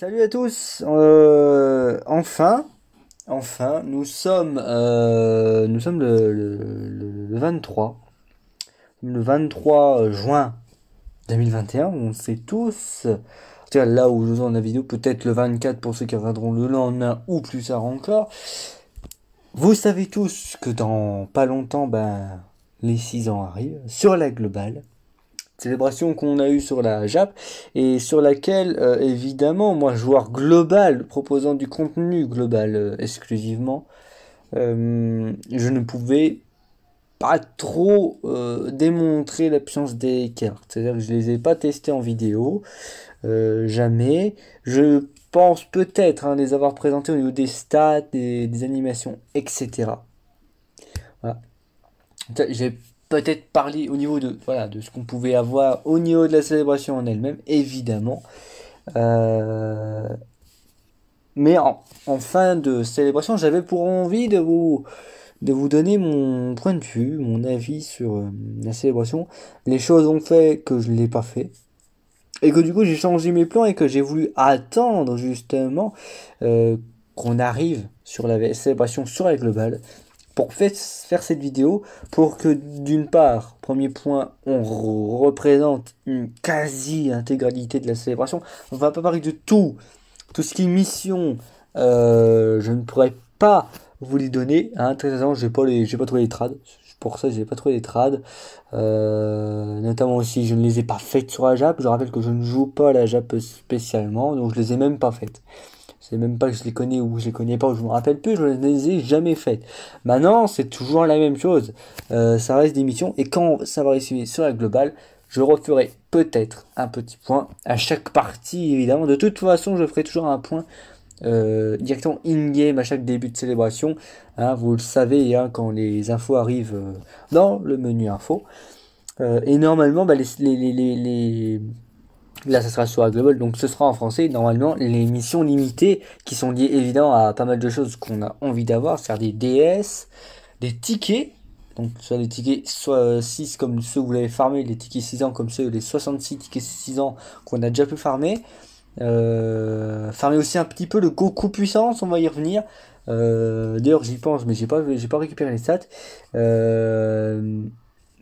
Salut à tous. Enfin, nous sommes le 23, le 23 juin 2021. On sait tous, en tout cas, là où je vous en la vidéo, peut-être le 24 pour ceux qui reviendront le lendemain ou plus tard encore. Vous savez tous que dans pas longtemps, les 6 ans arrivent sur la globale. Célébration qu'on a eue sur la JAP et sur laquelle, évidemment, moi, joueur global, proposant du contenu global exclusivement, je ne pouvais pas trop démontrer la puissance des cartes. C'est-à-dire que je les ai pas testées en vidéo, jamais. Je pense peut-être les avoir présentées au niveau des stats, des animations, etc. Voilà. J'ai peut-être parlé au niveau de, voilà, de ce qu'on pouvait avoir au niveau de la célébration en elle-même, évidemment. Euh, mais en fin de célébration, j'avais pour envie de vous donner mon point de vue, mon avis sur la célébration. Les choses ont fait que je ne l'ai pas fait. Et que du coup, j'ai changé mes plans et que j'ai voulu attendre justement euh, qu'on arrive sur la célébration sur la globale pour faire cette vidéo pour que d'une part, premier point, on représente une quasi-intégralité de la célébration. On va pas parler de tout ce qui est mission, je ne pourrais pas vous les donner. Très sincèrement, j'ai pas trouvé les trades. Pour ça, j'ai pas trouvé les trades. Notamment aussi, je ne les ai pas faites sur la JAP. Je rappelle que je ne joue pas à la JAP spécialement, donc je les ai même pas faites. C'est même pas que je les connais ou je les connais pas ou je me rappelle plus, je ne les ai jamais faites. Maintenant, c'est toujours la même chose. Ça reste des missions et quand ça va réussir sur la globale, je referai peut-être un petit point à chaque partie, évidemment. De toute façon, je ferai toujours un point directement in-game à chaque début de célébration. Vous le savez, quand les infos arrivent dans le menu info. Et normalement, là, ça sera sur la global, donc ce sera en français. Normalement, les missions limitées qui sont liées évidemment à pas mal de choses qu'on a envie d'avoir, c'est-à-dire des DS, des tickets. Donc, soit des tickets soit 6 comme ceux que vous l'avez farmé, les tickets 6 ans comme ceux, les 66 tickets 6 ans qu'on a déjà pu farmer. Farmer aussi un petit peu le Goku puissance, on va y revenir. D'ailleurs, j'y pense, mais j'ai pas récupéré les stats. Euh,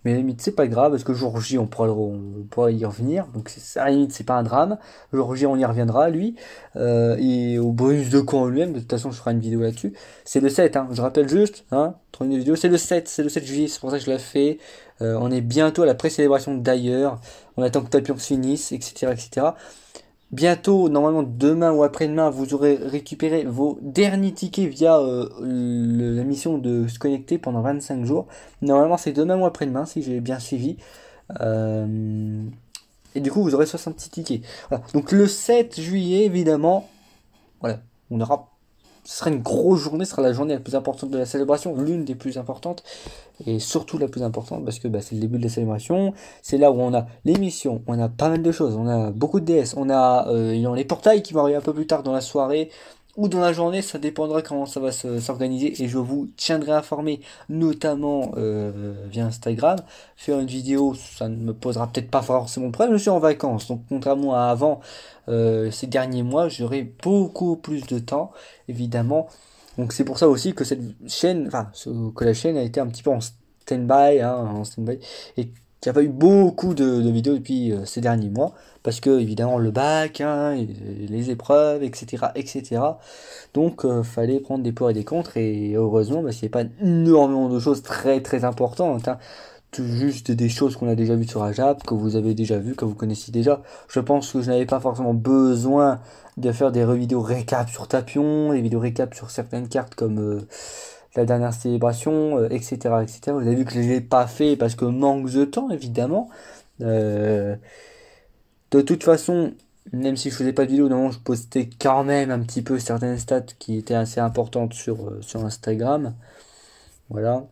mais à la limite, c'est pas grave, parce que jour J, on pourra y revenir. Donc, à la limite, c'est pas un drame. Jour J, on y reviendra, lui. Et au bonus de camp en lui-même, de toute façon, je ferai une vidéo là-dessus. C'est le 7, je rappelle juste, troisième vidéo, c'est le 7 juillet, c'est pour ça que je l'ai fait. On est bientôt à la pré-célébration d'ailleurs. On attend que Tapion se finisse, etc., etc. Bientôt, normalement demain ou après-demain, vous aurez récupéré vos derniers tickets via la mission de se connecter pendant 25 jours. Normalement, c'est demain ou après-demain, si j'ai bien suivi. Euh, et du coup, vous aurez 66 tickets. Voilà. Donc le 7 juillet, évidemment, voilà, on aura. Ce sera une grosse journée, ce sera la journée la plus importante de la célébration, l'une des plus importantes, et surtout la plus importante parce que c'est le début de la célébration. C'est là où on a l'émission, on a pas mal de choses, on a beaucoup de DS, on a les portails qui vont arriver un peu plus tard dans la soirée ou dans la journée, ça dépendra comment ça va s'organiser et je vous tiendrai informé, notamment via Instagram. Faire une vidéo, ça ne me posera peut-être pas forcément de problème, je suis en vacances, donc contrairement à avant, ces derniers mois, j'aurai beaucoup plus de temps, évidemment. Donc c'est pour ça aussi que cette chaîne, que la chaîne a été un petit peu en stand-by, et qu'il n'y a pas eu beaucoup de vidéos depuis ces derniers mois, parce que évidemment le bac, et les épreuves, etc., etc. Donc fallait prendre des pour et des contre, et heureusement, il n'y a pas énormément de choses très très importantes, tout juste des choses qu'on a déjà vues sur Ajap, que vous avez déjà vues, que vous connaissez déjà. Je pense que je n'avais pas forcément besoin de faire des vidéos récap sur Tapion, des vidéos récap sur certaines cartes comme la dernière célébration, etc., etc. Vous avez vu que je ne l'ai pas fait parce que manque de temps, évidemment. Euh, de toute façon, même si je faisais pas de vidéo, normalement je postais quand même un petit peu certaines stats qui étaient assez importantes sur Instagram. Voilà.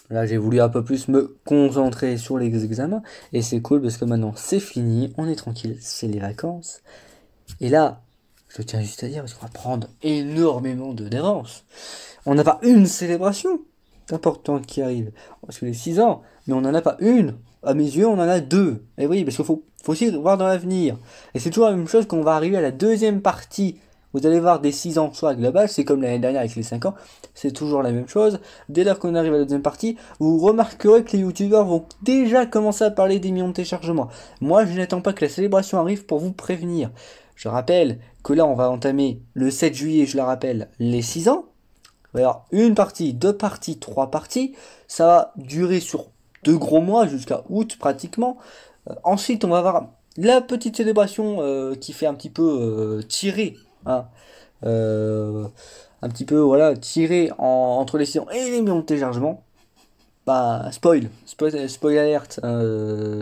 Là, j'ai voulu un peu plus me concentrer sur les examens. Et c'est cool parce que maintenant, c'est fini. On est tranquille. C'est les vacances. Et là, je tiens juste à dire, parce qu'on va prendre énormément d'avance. On n'a pas une célébration importante qui arrive. Parce que les 6 ans, mais on n'en a pas une À mes yeux, on en a deux. Et oui, parce faut aussi voir dans l'avenir. Et c'est toujours la même chose quand on va arriver à la deuxième partie. Vous allez voir des 6 ans soit global, c'est comme l'année dernière avec les 5 ans, c'est toujours la même chose. Dès lors qu'on arrive à la deuxième partie, vous remarquerez que les youtubeurs vont déjà commencer à parler des millions de téléchargements. Moi, je n'attends pas que la célébration arrive pour vous prévenir. Je rappelle que là, on va entamer le 7 juillet, je le rappelle, les 6 ans. Alors, une partie, deux parties, trois parties, ça va durer sur 2 gros mois jusqu'à août pratiquement. Ensuite, on va avoir la petite célébration qui fait un petit peu tirer, hein, euh, un petit peu voilà tirer entre les saisons et les millions de téléchargements. Bah, spoil alerte.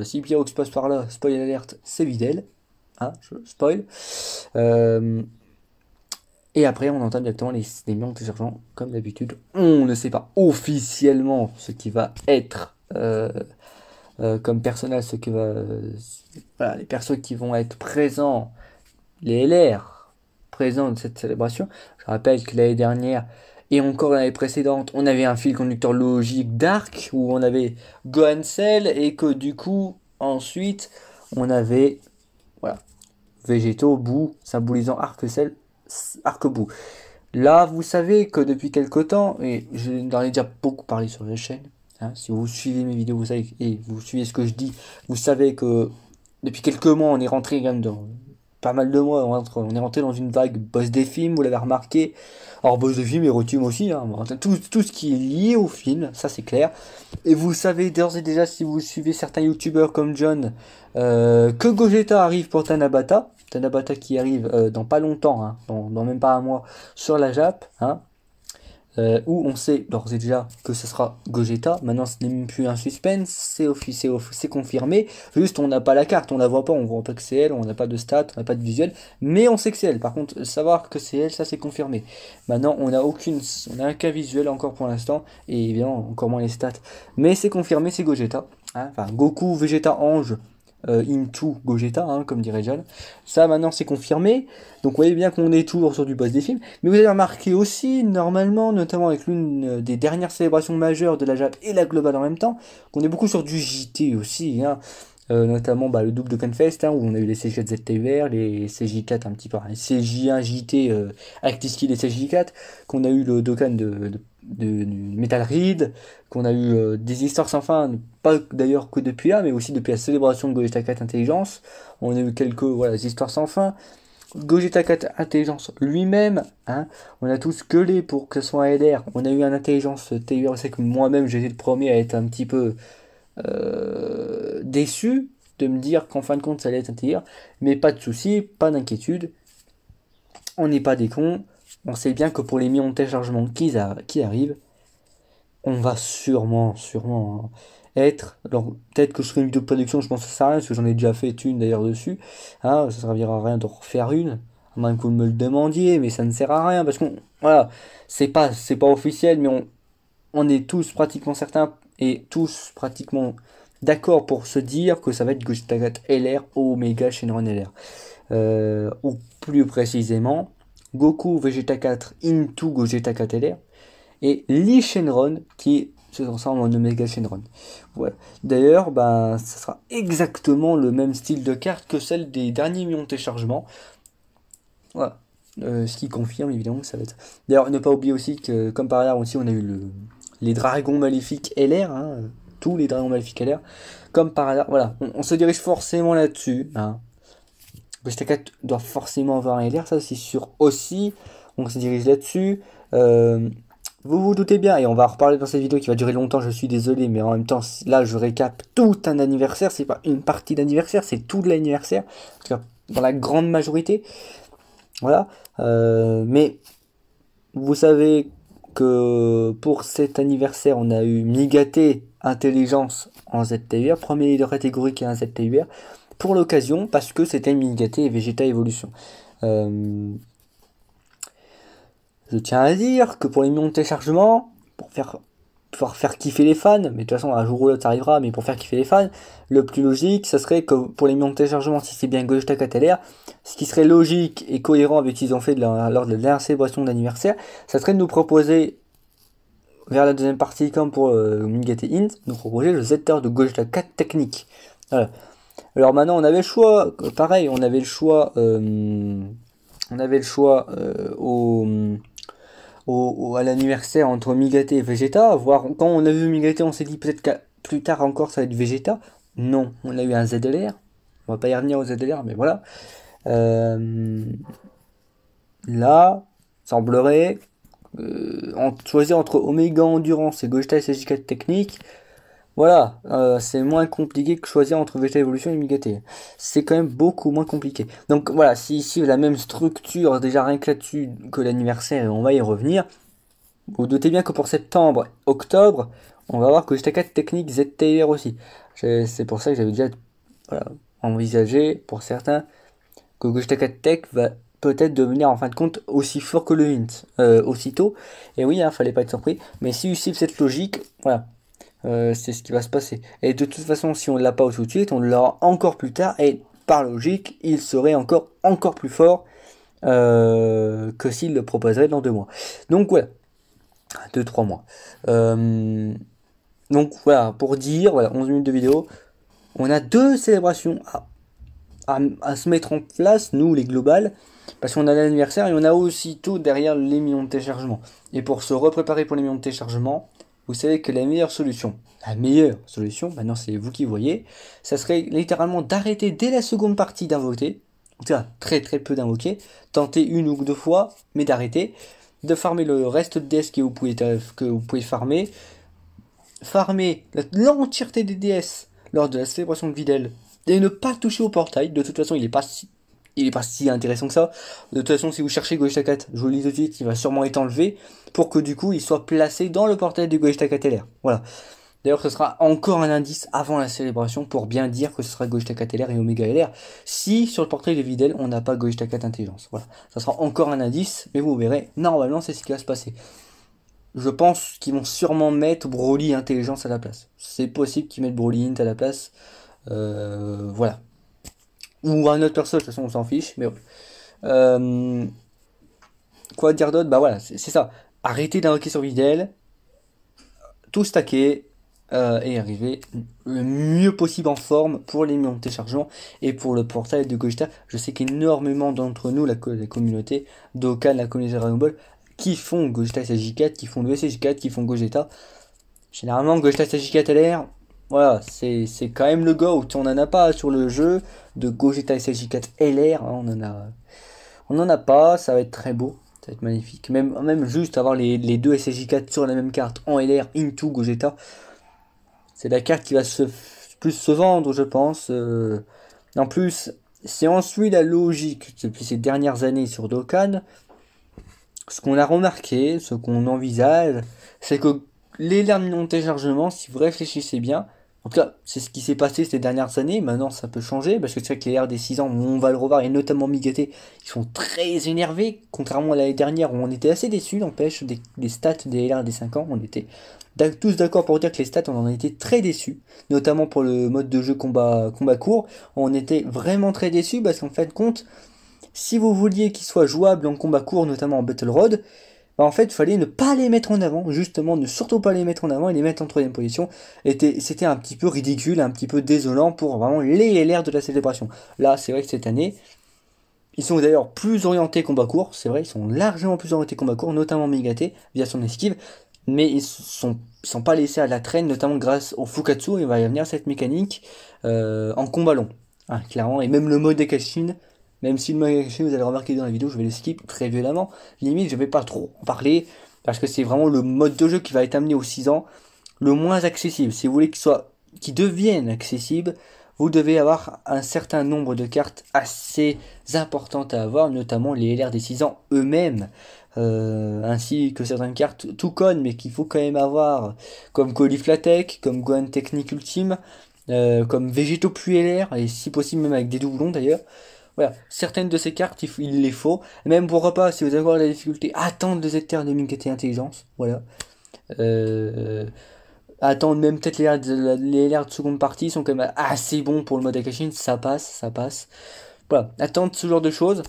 Si Pyrox passe par là, spoil alerte, c'est Videl. Hein, je spoil. Euh, et après, on entame directement les millions de téléchargements, comme d'habitude. On ne sait pas officiellement ce qui va être comme personnage, ce qui va, voilà, les personnes qui vont être présents, les LR présents de cette célébration. Je rappelle que l'année dernière et encore l'année précédente, on avait un fil conducteur logique Dark où on avait Gohan Cell et que du coup, ensuite, on avait voilà, végétaux, boue, symbolisant Arc-Cell, Arc-Boue. Là, vous savez que depuis quelque temps, et j'en ai déjà beaucoup parlé sur la chaîne, hein, si vous suivez mes vidéos, vous savez, et vous suivez ce que je dis, vous savez que depuis quelques mois, on est rentré quand même dans pas mal de mois, on est rentré dans une vague boss des films, vous l'avez remarqué. Alors boss des films et Rotum aussi, hein, tout ce qui est lié au film, ça c'est clair. Et vous savez d'ores et déjà, si vous suivez certains youtubeurs comme John, que Gogeta arrive pour Tanabata. Tanabata qui arrive dans pas longtemps, hein, dans même pas un mois, sur la Jap, hein, où on sait d'ores et déjà que ce sera Gogeta. Maintenant, ce n'est même plus un suspense, c'est confirmé. Juste, on n'a pas la carte, on la voit pas, on voit pas que c'est elle, on n'a pas de stats, on n'a pas de visuel, mais on sait que c'est elle. Par contre, savoir que c'est elle, ça c'est confirmé. Maintenant, on n'a aucun visuel encore pour l'instant, et évidemment, encore moins les stats. Mais c'est confirmé, c'est Gogeta. Hein. Enfin, Goku, Vegeta, Ange. Into Gogeta, hein, comme dirait John. Ça, maintenant, c'est confirmé. Donc, vous voyez bien qu'on est toujours sur du boss des films. Mais vous avez remarqué aussi, normalement, notamment avec l'une des dernières célébrations majeures de la Jap et la Globale en même temps, qu'on est beaucoup sur du JT aussi. Hein. Notamment le double de Confest, hein, où on a eu les CJ ZTUR, les CJ4 un petit peu, les CJ1 JT Actiskill et CJ4, qu'on a eu le Dokkan de Metal Reed, qu'on a eu des histoires sans fin, pas d'ailleurs que depuis là, mais aussi depuis la célébration de Gogeta 4 Intelligence. On a eu quelques histoires sans fin. Gogeta 4 Intelligence lui-même, hein, on a tous gueulé pour que ce soit un LR. On a eu un Intelligence TUR, c'est que moi-même j'étais le premier à être un petit peu déçu de me dire qu'en fin de compte ça allait être un TUR, mais pas de soucis, pas d'inquiétude. On n'est pas des cons. On sait bien que pour les millions de téléchargements qui arrivent, on va sûrement hein, être. Alors peut-être que je ferai une vidéo de production, je pense que ça sert à rien, parce que j'en ai déjà fait une d'ailleurs dessus. Hein, ça servira à rien de refaire une, à moins que vous me le demandiez, mais ça ne sert à rien, parce qu'on. Voilà, c'est pas officiel, mais on est tous pratiquement certains et tous pratiquement d'accord pour se dire que ça va être Gogeta 4 LR Omega Shenron LR. Ou plus précisément, Goku Vegeta 4 into Gogeta 4 LR et Lee Shenron qui se transforme en Omega Shenron. Voilà. D'ailleurs, ça sera exactement le même style de carte que celle des derniers millions de téléchargements. Voilà. Ce qui confirme évidemment que ça va être. D'ailleurs, ne pas oublier aussi que, comme par hasard aussi, on a eu les dragons maléfiques LR, hein, tous les dragons maléfiques LR. Comme par hasard, voilà, on se dirige forcément là-dessus. Hein. Gogeta 4 doit forcément avoir un LR, ça c'est sûr aussi. On se dirige là-dessus. Vous vous doutez bien, et on va reparler dans cette vidéo qui va durer longtemps, je suis désolé, mais en même temps, là je récap tout un anniversaire, c'est pas une partie d'anniversaire, c'est tout de l'anniversaire, dans la grande majorité. Voilà. Mais vous savez que pour cet anniversaire, on a eu Migaté Intelligence en ZTUR, premier leader catégorique et un ZTUR, pour l'occasion, parce que c'était Migaté et Vegeta Evolution. Je tiens à dire que pour les millions de téléchargements, pouvoir faire kiffer les fans, mais de toute façon un jour ou l'autre ça arrivera, mais pour faire kiffer les fans, le plus logique, ça serait que pour les millions de téléchargements, si c'est bien Gogeta 4 LR, ce qui serait logique et cohérent avec ce qu'ils ont fait lors de la célébration d'anniversaire, ça serait de nous proposer vers la deuxième partie, comme pour Migate Int, nous proposait le Zter de Gogeta 4 technique. Voilà. Alors maintenant, on avait le choix, pareil, on avait le choix, à l'anniversaire entre Migate et Vegeta. Voire, quand on a vu Migate, on s'est dit peut-être que plus tard encore ça va être Vegeta. Non, on a eu un ZLR. On va pas y revenir aux ZLR, mais voilà. Là, semblerait choisir entre Omega Endurance et Gogeta SSJ4 technique. Voilà, c'est moins compliqué que choisir entre Vegeta Evolution et Migate. C'est quand même beaucoup moins compliqué. Donc voilà, si ici la même structure, déjà rien que là-dessus, que l'anniversaire, et on va y revenir. Vous doutez bien que pour septembre, octobre, on va avoir Gogeta 4 technique ZTR aussi. C'est pour ça que j'avais déjà envisagé, pour certains, que Gogeta 4 Tech va peut-être devenir en fin de compte aussi fort que le Hint aussitôt. Et oui, fallait pas être surpris. Mais si vous suivez cette logique, voilà. C'est ce qui va se passer. Et de toute façon, si on ne l'a pas tout de suite, on l'aura encore plus tard. Et par logique, il serait encore plus fort que s'il le proposerait dans 2 mois. Donc voilà, 2-3 mois. Donc voilà, pour dire, voilà, 11 minutes de vidéo. On a 2 célébrations à se mettre en place, nous les globales. Parce qu'on a l'anniversaire et on a aussitôt derrière les millions de téléchargements. Et pour se repréparer pour les millions de téléchargements, vous savez que la meilleure solution, maintenant c'est vous qui voyez, ça serait littéralement d'arrêter dès la seconde partie d'invoquer, très très peu d'invoquer, tenter 1 ou 2 fois, mais d'arrêter, de farmer le reste de DS que vous pouvez farmer l'entièreté des DS lors de la célébration de Videl, et ne pas toucher au portail. De toute façon, il est pas si intéressant que ça. De toute façon, si vous cherchez Gogeta 4, je vous le dis tout de suite, il va sûrement être enlevé pour que du coup il soit placé dans le portail du Gogeta 4 LR. Voilà. D'ailleurs, ce sera encore un indice avant la célébration pour bien dire que ce sera Gogeta 4 LR et Omega LR. Si sur le portail de Videl, on n'a pas Gogeta 4 Intelligence. Voilà. Ça sera encore un indice, mais vous verrez, normalement, c'est ce qui va se passer. Je pense qu'ils vont sûrement mettre Broly Intelligence à la place. C'est possible qu'ils mettent Broly Int à la place. Voilà. Ou un autre perso, de toute façon on s'en fiche, mais ouais. Quoi dire d'autre? Bah voilà, c'est ça. Arrêtez d'invoquer sur Videl, tout stacker, et arriver le mieux possible en forme pour les millions de téléchargements et pour le portail de Gogeta. Je sais qu'énormément d'entre nous, la communauté d'Okan, la communauté Dragon Ball, qui font Gogeta SSJ4, qui font le SSJ4, qui font Gogeta. Généralement, Gogeta SSJ4 LR, voilà, c'est quand même le GOAT. On n'en a pas sur le jeu de Gogeta SSJ4 LR, on n'en a pas, ça va être très beau, ça va être magnifique. Même juste avoir les 2 SSJ4 sur la même carte en LR into Gogeta, c'est la carte qui va plus se vendre, je pense. En plus, si on suit la logique depuis ces dernières années sur Dokkan, ce qu'on a remarqué, ce qu'on envisage, c'est que les millions de téléchargements, si vous réfléchissez bien, en tout cas, c'est ce qui s'est passé ces dernières années. Maintenant, ça peut changer, parce que c'est vrai que les R des 6 ans, on va le revoir, et notamment Migate, ils sont très énervés, contrairement à l'année dernière, où on était assez déçus, n'empêche, des stats des LR des 5 ans, on était tous d'accord pour dire que les stats, on en était très déçus, notamment pour le mode de jeu combat court, on était vraiment très déçus, parce qu'en fin de compte, si vous vouliez qu'ils soient jouables en combat court, notamment en Battle Road, bah en fait, il fallait ne pas les mettre en avant, justement, ne surtout pas les mettre en avant et les mettre en 3ème position. C'était un petit peu ridicule, un petit peu désolant pour vraiment les LR de la célébration. Là, c'est vrai que cette année, ils sont d'ailleurs plus orientés combat court, c'est vrai, ils sont largement plus orientés combat court, notamment Migate, via son esquive, mais ils sont pas laissés à la traîne, notamment grâce au Fukatsu, il va y venir cette mécanique en combat long, clairement, et même le mode Ekashin. Même si le magasin, vous allez remarquer dans la vidéo, je vais le skip très violemment. Limite, je vais pas trop en parler, parce que c'est vraiment le mode de jeu qui va être amené aux 6 ans, le moins accessible. Si vous voulez qu'il devienne accessible, vous devez avoir un certain nombre de cartes assez importantes à avoir, notamment les LR des 6 ans eux-mêmes, ainsi que certaines cartes tout connes, mais qu'il faut quand même avoir, comme Cauliflatech, comme Gohan Technique Ultime, comme Végéto Pluie LR, et si possible même avec des doublons d'ailleurs. Voilà, certaines de ces cartes, il les faut. Même pour repas, si vous avez la difficulté, attendre les hectares de Migate Intelligence. Voilà. Attendre même peut-être les LR de seconde partie sont quand même assez bons pour le mode Akashin. Ça passe. Voilà, attendre ce genre de choses.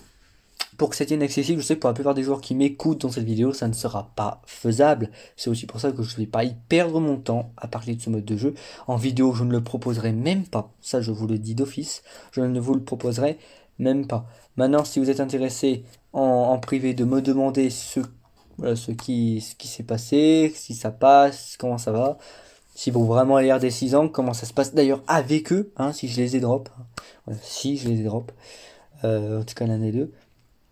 pour que ça tienne accessible. Je sais que pour la plupart des joueurs qui m'écoutent dans cette vidéo, ça ne sera pas faisable. C'est aussi pour ça que je ne vais pas y perdre mon temps à parler de ce mode de jeu. En vidéo, je ne le proposerai même pas. Ça, je vous le dis d'office. Je ne vous le proposerai même pas. Maintenant, si vous êtes intéressé en privé de me demander ce qui s'est passé, si ça passe, comment ça va, si vous vraiment aller des 6 ans, comment ça se passe d'ailleurs avec eux, hein, si je les ai drop. Voilà, si je les ai drop. En tout cas l'un des deux.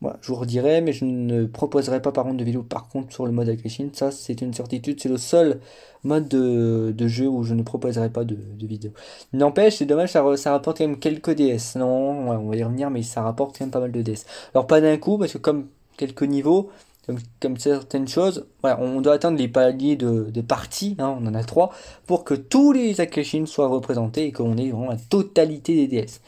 Voilà, je vous redirai, mais je ne proposerai pas par contre de vidéo par contre sur le mode Aggression. Ça c'est une certitude, c'est le seul mode de jeu où je ne proposerai pas de vidéo. N'empêche, c'est dommage, ça rapporte quand même quelques DS. Non, ouais, on va y revenir, mais ça rapporte quand même pas mal de DS. Alors pas d'un coup, parce que comme quelques niveaux, comme certaines choses, voilà, on doit atteindre les paliers de parties, hein, on en a 3, pour que tous les Aggression soient représentés et qu'on ait vraiment la totalité des DS.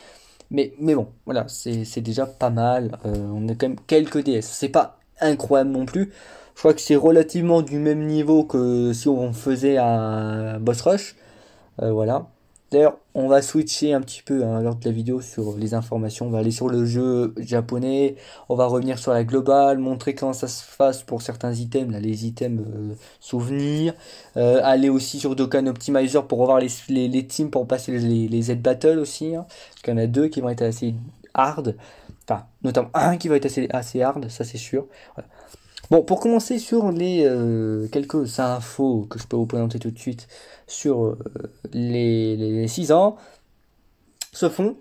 Mais bon, voilà, c'est déjà pas mal. On a quand même quelques DS. C'est pas incroyable non plus. Je crois que c'est relativement du même niveau que si on faisait un boss rush. Voilà. D'ailleurs, on va switcher un petit peu lors de la vidéo sur les informations. On va aller sur le jeu japonais. On va revenir sur la globale, montrer comment ça se passe pour certains items, là, les items souvenirs. Aller aussi sur Dokkan Optimizer pour revoir les teams pour passer les Z-Battle aussi. Hein, parce qu'il y en a 2 qui vont être assez hard. Enfin, notamment un qui va être assez hard, ça c'est sûr. Voilà. Bon, pour commencer sur les quelques infos que je peux vous présenter tout de suite sur les 6 ans, ce fond,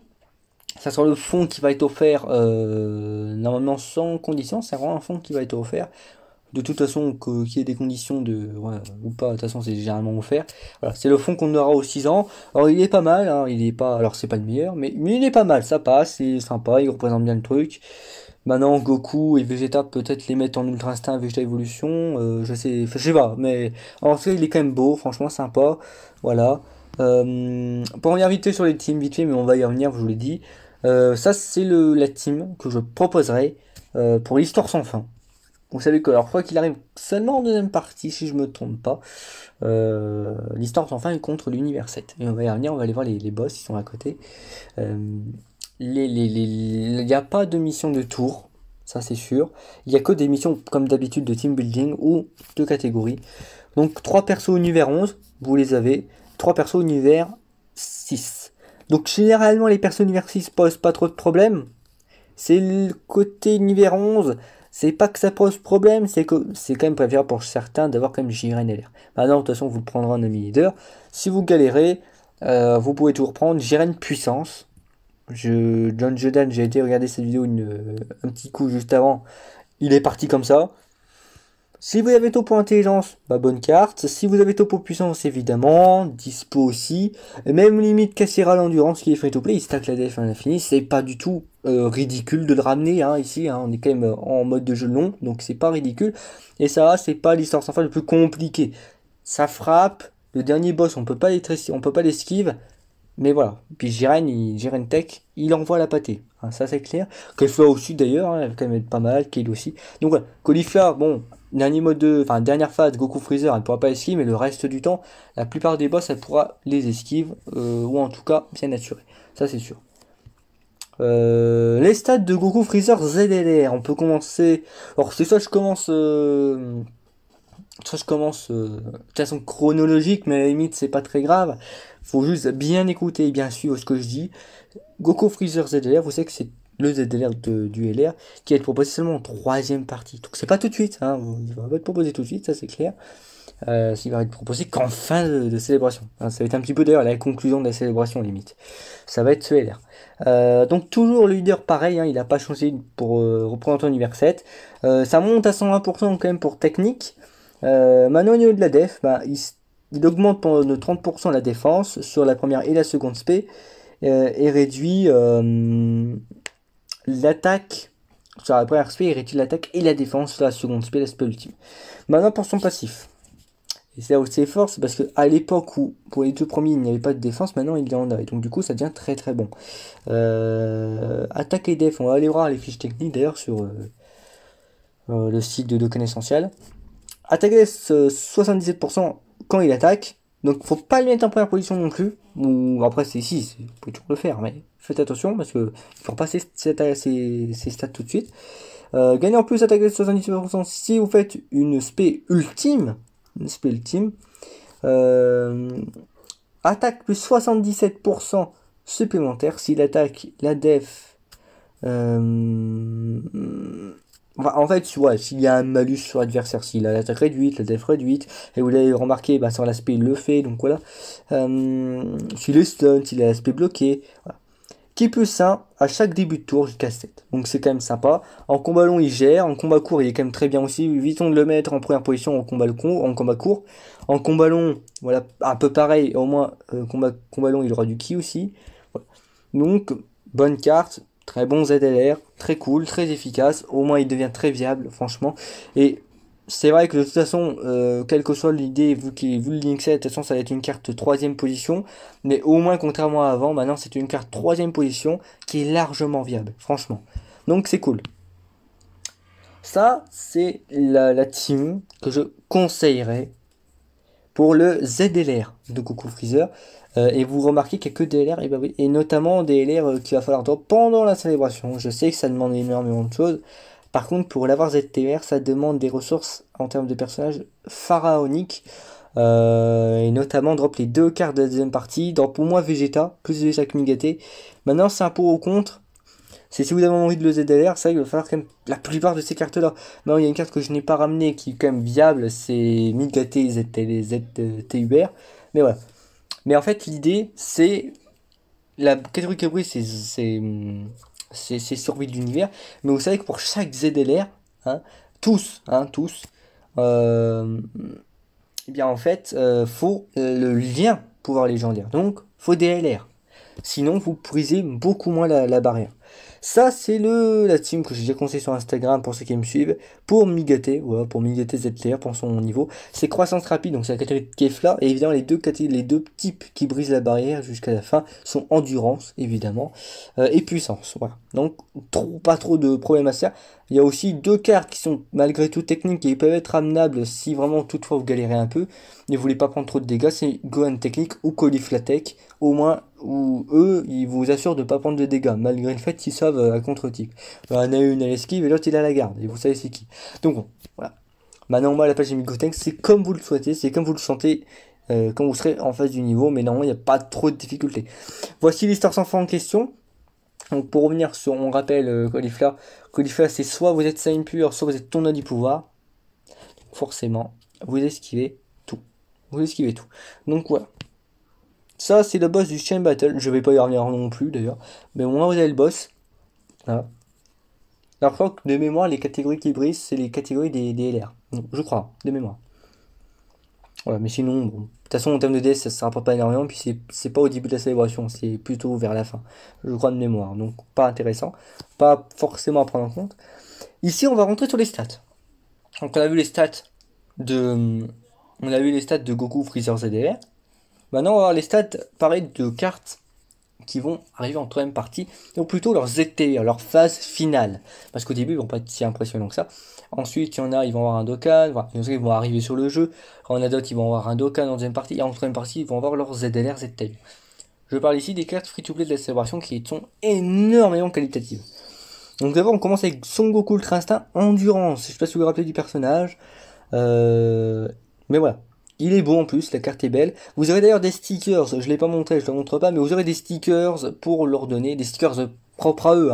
ça sera le fond qui va être offert normalement sans condition, c'est vraiment un fond qui va être offert. De toute façon, qu'il y ait des conditions ou pas, de toute façon c'est généralement offert. Voilà, c'est le fond qu'on aura aux 6 ans. Alors il est pas mal, hein, il est pas, alors c'est pas le meilleur, mais il est pas mal, ça passe, c'est sympa, il représente bien le truc. Maintenant, Goku et Vegeta, peut-être les mettre en Ultra Instinct, Vegeta Evolution, je sais pas, mais en fait, il est quand même beau, franchement sympa, voilà. Pour revenir vite fait sur les teams, vite fait, mais on va y revenir, je vous l'ai dit. Ça, c'est la team que je proposerai pour l'histoire sans fin. Vous savez que, alors, je crois qu'il arrive seulement en deuxième partie, si je me trompe pas. L'histoire sans fin est contre l'univers 7. Et on va y revenir, on va aller voir les boss, ils sont à côté. Il n'y a pas de mission de tour, ça c'est sûr. Il n'y a que des missions comme d'habitude de team building ou de catégorie. Donc 3 persos univers 11, vous les avez. 3 persos univers 6. Donc généralement les persos univers 6 posent pas trop de problèmes. C'est le côté univers 11, c'est pas que ça pose problème, c'est que c'est quand même préférable pour certains d'avoir quand même Jiren LR. Maintenant de toute façon vous le prendrez en ami leader. Si vous galérez, vous pouvez tout reprendre. Jiren puissance. John Jordan, j'ai été regarder cette vidéo un petit coup juste avant. Il est parti comme ça. Si vous avez topo intelligence, bah bonne carte. Si vous avez topo puissance, évidemment, dispo aussi. Et même limite Cassera l'endurance qui est free to play, il stack la def à l'infini. C'est pas du tout ridicule de le ramener hein, ici. Hein. On est quand même en mode de jeu long, donc c'est pas ridicule. Et ça, c'est pas l'histoire sans fin le plus compliqué. Ça frappe. Le dernier boss, on peut pas l'esquive. Mais voilà, puis Jiren Tech, il envoie la pâtée, hein, ça c'est clair. Cauliflower aussi d'ailleurs, hein, elle va quand même être pas mal, Kale aussi. Donc voilà, Cauliflower, bon, dernière phase, Goku Freezer, elle ne pourra pas esquiver, mais le reste du temps, la plupart des boss, elle pourra les esquiver, ou en tout cas, bien assuré, ça c'est sûr. Les stats de Goku Freezer ZLR, on peut commencer... Alors c'est ça, je commence de façon chronologique, mais à la limite c'est pas très grave. Faut juste bien écouter et bien suivre ce que je dis. Goku Freezer ZLR, vous savez que c'est le ZLR du LR qui va être proposé seulement en 3ème partie. Donc c'est pas tout de suite, hein, il va pas être proposé tout de suite, ça c'est clair. Il va être proposé qu'en fin de célébration. Hein, ça va être un petit peu d'ailleurs la conclusion de la célébration limite. Ça va être ce LR. Donc toujours le leader pareil, hein, il n'a pas changé pour représenter l'univers 7. Ça monte à 120% quand même pour technique. Maintenant au niveau de la def, bah, il augmente de 30% la défense sur la première et la seconde spé et réduit l'attaque sur la première spé, il réduit l'attaque et la défense sur la seconde spé, la spé ultime. Maintenant pour son passif. Et c'est là où c'est fort, c'est parce qu'à l'époque où pour les 2 premiers il n'y avait pas de défense, maintenant il y en a. Et donc du coup ça devient très très bon. Attaque et def, on va aller voir les fiches techniques d'ailleurs sur le site de Dokkan Essential. Attaque et def 77% quand il attaque. Donc faut pas le mettre en première position non plus. Ou après c'est ici, vous pouvez toujours le faire, mais faites attention parce que il faut repasser ces stats tout de suite. Gagnez en plus, attaque de 78% si vous faites une spé ultime. Une spé ultime. Attaque plus 77% supplémentaire si l'attaque, la def. En fait, ouais, s'il y a un malus sur l'adversaire, s'il a l'attaque réduite, la def réduite, et vous l'avez remarqué, bah, sur l'aspect il le fait, donc voilà. S'il est stun, s'il a l'aspect bloqué, voilà. Qui plus 1 à chaque début de tour jusqu'à 7. Donc c'est quand même sympa. En combat long il gère, en combat court il est quand même très bien aussi. Évitons de le mettre en première position en combat court. En combat long, voilà, un peu pareil, au moins combat long il aura du ki aussi. Voilà. Donc bonne carte, très bon ZLR, très cool, très efficace. Au moins il devient très viable franchement. Et c'est vrai que de toute façon, quelle que soit l'idée, vu le Link 7, de toute façon ça va être une carte 3ème position. Mais au moins, contrairement à avant, maintenant c'est une carte 3ème position qui est largement viable, franchement. Donc c'est cool. Ça, c'est la team que je conseillerais pour le ZLR de Goku Freezer. Et vous remarquez qu'il n'y a que DLR, et, bah oui, et notamment DLR qu'il va falloir attendre pendant la célébration. Je sais que ça demande énormément de choses. Par contre, pour l'avoir ZTR, ça demande des ressources en termes de personnages pharaoniques. Et notamment drop les 2 cartes de la deuxième partie, drop au moins Vegeta, plus Vegeta que Migaté. Maintenant, c'est un pour ou contre. C'est si vous avez envie de le ZLR, ça il va falloir quand même la plupart de ces cartes là. Non, il y a une carte que je n'ai pas ramenée qui est quand même viable, c'est Migaté ZTUR. Mais voilà. Mais en fait, l'idée, c'est la catégorie Cabri, c'est survie de l'univers. Mais vous savez que pour chaque ZLR, tous, eh bien en fait, faut le lien pouvoir légendaire. Donc, faut DLR. Sinon, vous brisez beaucoup moins la barrière. Ça, c'est la team que j'ai déjà conseillé sur Instagram pour ceux qui me suivent. Pour Migaté, voilà, pour Migaté ZTR, pour son niveau. C'est croissance rapide, donc c'est la catégorie de Kefla. Et évidemment, les deux types qui brisent la barrière jusqu'à la fin sont endurance, évidemment, et puissance. Voilà. Donc, pas trop de problèmes à ça. Il y a aussi 2 cartes qui sont malgré tout techniques et peuvent être amenables si vraiment toutefois vous galérez un peu. Ne voulez pas prendre trop de dégâts, c'est Gohan Technique ou Cauliflatek. Au moins, où eux, ils vous assurent de ne pas prendre de dégâts, malgré le fait qu'ils savent à contre-type. Il y en a une à l'esquive et l'autre il a la garde, et vous savez c'est qui. Donc bon, voilà. Maintenant, moi, la page de Migotank, c'est comme vous le souhaitez, c'est comme vous le sentez, quand vous serez en face du niveau, mais normalement, il n'y a pas trop de difficultés. Voici l'histoire sans fin en question. Donc pour revenir sur, on rappelle Caulifla, c'est soit vous êtes Saiyan pur, soit vous êtes tournoi du pouvoir. Donc forcément, vous esquivez tout. Vous esquivez tout. Donc voilà. Ça c'est le boss du Chain Battle. Je vais pas y revenir non plus d'ailleurs. Mais au moins vous avez le boss. Voilà. Alors je crois que de mémoire, les catégories qui brisent, c'est les catégories des LR. Donc, je crois, de mémoire. Voilà, mais sinon, bon. De toute façon, en termes de DS, ça ne rapporte pas énormément, puis c'est pas au début de la célébration, c'est plutôt vers la fin, je crois de mémoire, donc pas intéressant, pas forcément à prendre en compte. Ici, on va rentrer sur les stats. Donc on a vu les stats de Goku, Freezer, ZDR. Maintenant, on va voir les stats, pareil, de cartes qui vont arriver en troisième partie, ou plutôt leur ZTR, leur phase finale, parce qu'au début, ils vont pas être si impressionnants que ça. Ensuite, il y en a, ils vont avoir un Dokkan, voilà, ils vont arriver sur le jeu. Il y en a d'autres, ils vont avoir un Dokkan en deuxième partie, et en troisième partie, ils vont avoir leur ZLR, ZTL. Je parle ici des cartes free-to-play de la célébration qui sont énormément qualitatives. Donc d'abord, on commence avec Son Goku Ultra Instinct Endurance. Je sais pas si vous vous rappelez du personnage. Mais voilà. Il est beau en plus, la carte est belle. Vous aurez d'ailleurs des stickers, je ne l'ai pas montré, je ne le montre pas, mais vous aurez des stickers pour leur donner, des stickers propres à eux,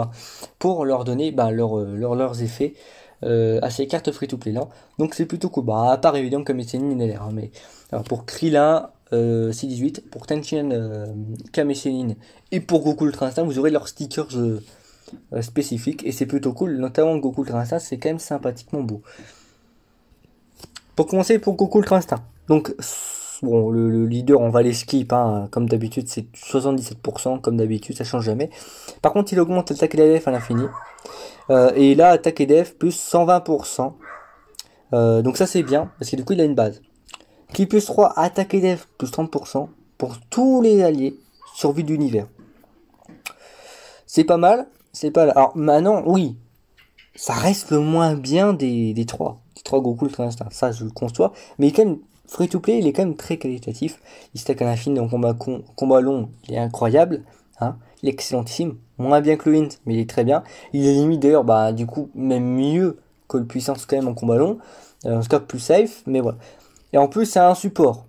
pour leur donner leurs effets à ces cartes free-to-play là. Donc c'est plutôt cool. Bah, à part évidemment comme Sénine LR, mais alors pour Krillin, C18, pour Tenchin, Kame Sennin et pour Goku Ultra Instinct, vous aurez leurs stickers spécifiques et c'est plutôt cool. Notamment Goku Ultra Instinct, c'est quand même sympathiquement beau. Pour commencer, pour Goku Ultra Instinct. Donc, bon, le leader, on va les skip, comme d'habitude, c'est 77%, comme d'habitude, ça change jamais. Par contre, il augmente l'attaque et la def à l'infini. Et là, attaque et def plus 120%. Donc ça, c'est bien, parce que du coup, il a une base. Qui plus 3, attaque et def plus 30% pour tous les alliés, survie d'univers. C'est pas mal, c'est pas là. Alors maintenant, oui, ça reste le moins bien des 3. Des 3 Goku Ultra Instinct, ça je le conçois. Mais il est quand même free to play, il est quand même très qualitatif. Il stack à l'infini en combat long, il est incroyable. il est excellentissime. Moins bien que le Int, mais il est très bien. Il est limite d'ailleurs, bah, du coup, même mieux que le puissance quand même en combat long. En tout cas, plus safe, mais voilà. Et en plus, c'est un support.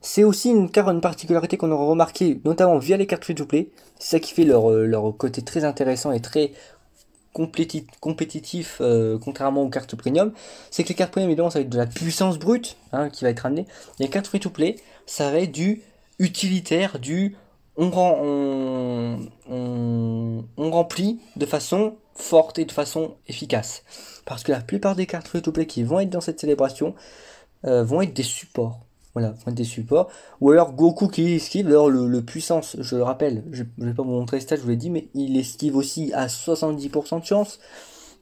C'est aussi une particularité qu'on aura remarqué, notamment via les cartes free-to-play. C'est ça qui fait leur côté très intéressant et très compétitif, contrairement aux cartes premium. C'est que les cartes premium, évidemment, ça va être de la puissance brute hein, qui va être amenée. Les cartes free-to-play, ça va être du utilitaire, du on remplit de façon forte et de façon efficace. Parce que la plupart des cartes free-to-play qui vont être dans cette célébration vont être des supports. Voilà, vont être des supports. Ou alors Goku qui esquive, alors le puissance, je le rappelle, je vais pas vous montrer les stats, je vous l'ai dit, mais il esquive aussi à 70% de chance.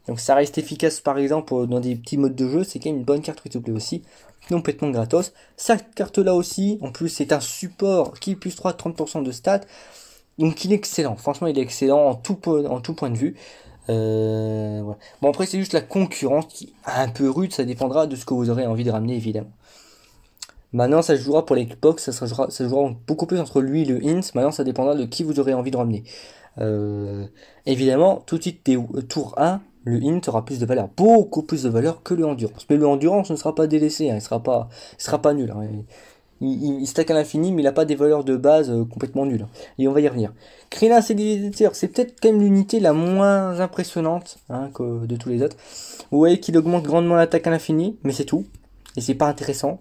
Donc ça reste efficace par exemple dans des petits modes de jeu, c'est quand même une bonne carte free-to-play aussi. Complètement gratos. Cette carte là aussi, en plus c'est un support qui plus 3 30% de stats. Donc il est excellent, franchement il est excellent en tout point de vue. Voilà. Bon après c'est juste la concurrence qui est un peu rude, ça dépendra de ce que vous aurez envie de ramener évidemment. Maintenant ça se jouera pour les Xbox, ça jouera beaucoup plus entre lui et le Int, maintenant ça dépendra de qui vous aurez envie de ramener. Évidemment, tout de suite des tour 1, le Int aura plus de valeur, beaucoup plus de valeur que le Endurance. Mais le Endurance ne sera pas délaissé, hein, il sera pas nul. Hein. Il stack à l'infini, mais il n'a pas des valeurs de base complètement nulles. Et on va y revenir. Krillin Séditeur, c'est peut-être quand même l'unité la moins impressionnante hein, que de tous les autres. Vous voyez qu'il augmente grandement l'attaque à l'infini, mais c'est tout. Et c'est pas intéressant.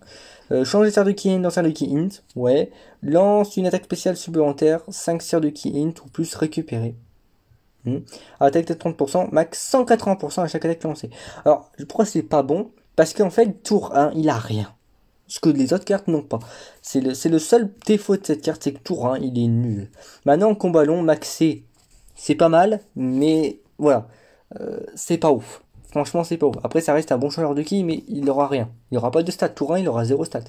Changer de tiers de Ki Int dans tiers de Ki Int, ouais. Lance une attaque spéciale supplémentaire, 5 tiers de Ki Int ou plus récupéré. Attaque de 30%, max 180% à chaque attaque lancée. Alors, pourquoi c'est pas bon? Parce qu'en fait, tour 1, il a rien. Ce que les autres cartes n'ont pas. C'est le seul défaut de cette carte, c'est que tour 1, il est nul. Maintenant, en combat long, maxé, c'est pas mal, mais voilà, c'est pas ouf. Franchement, c'est pas ouf. Après, ça reste un bon changeur de ki, mais il n'aura rien. Il n'aura pas de stats. Tour 1, il aura 0 stats.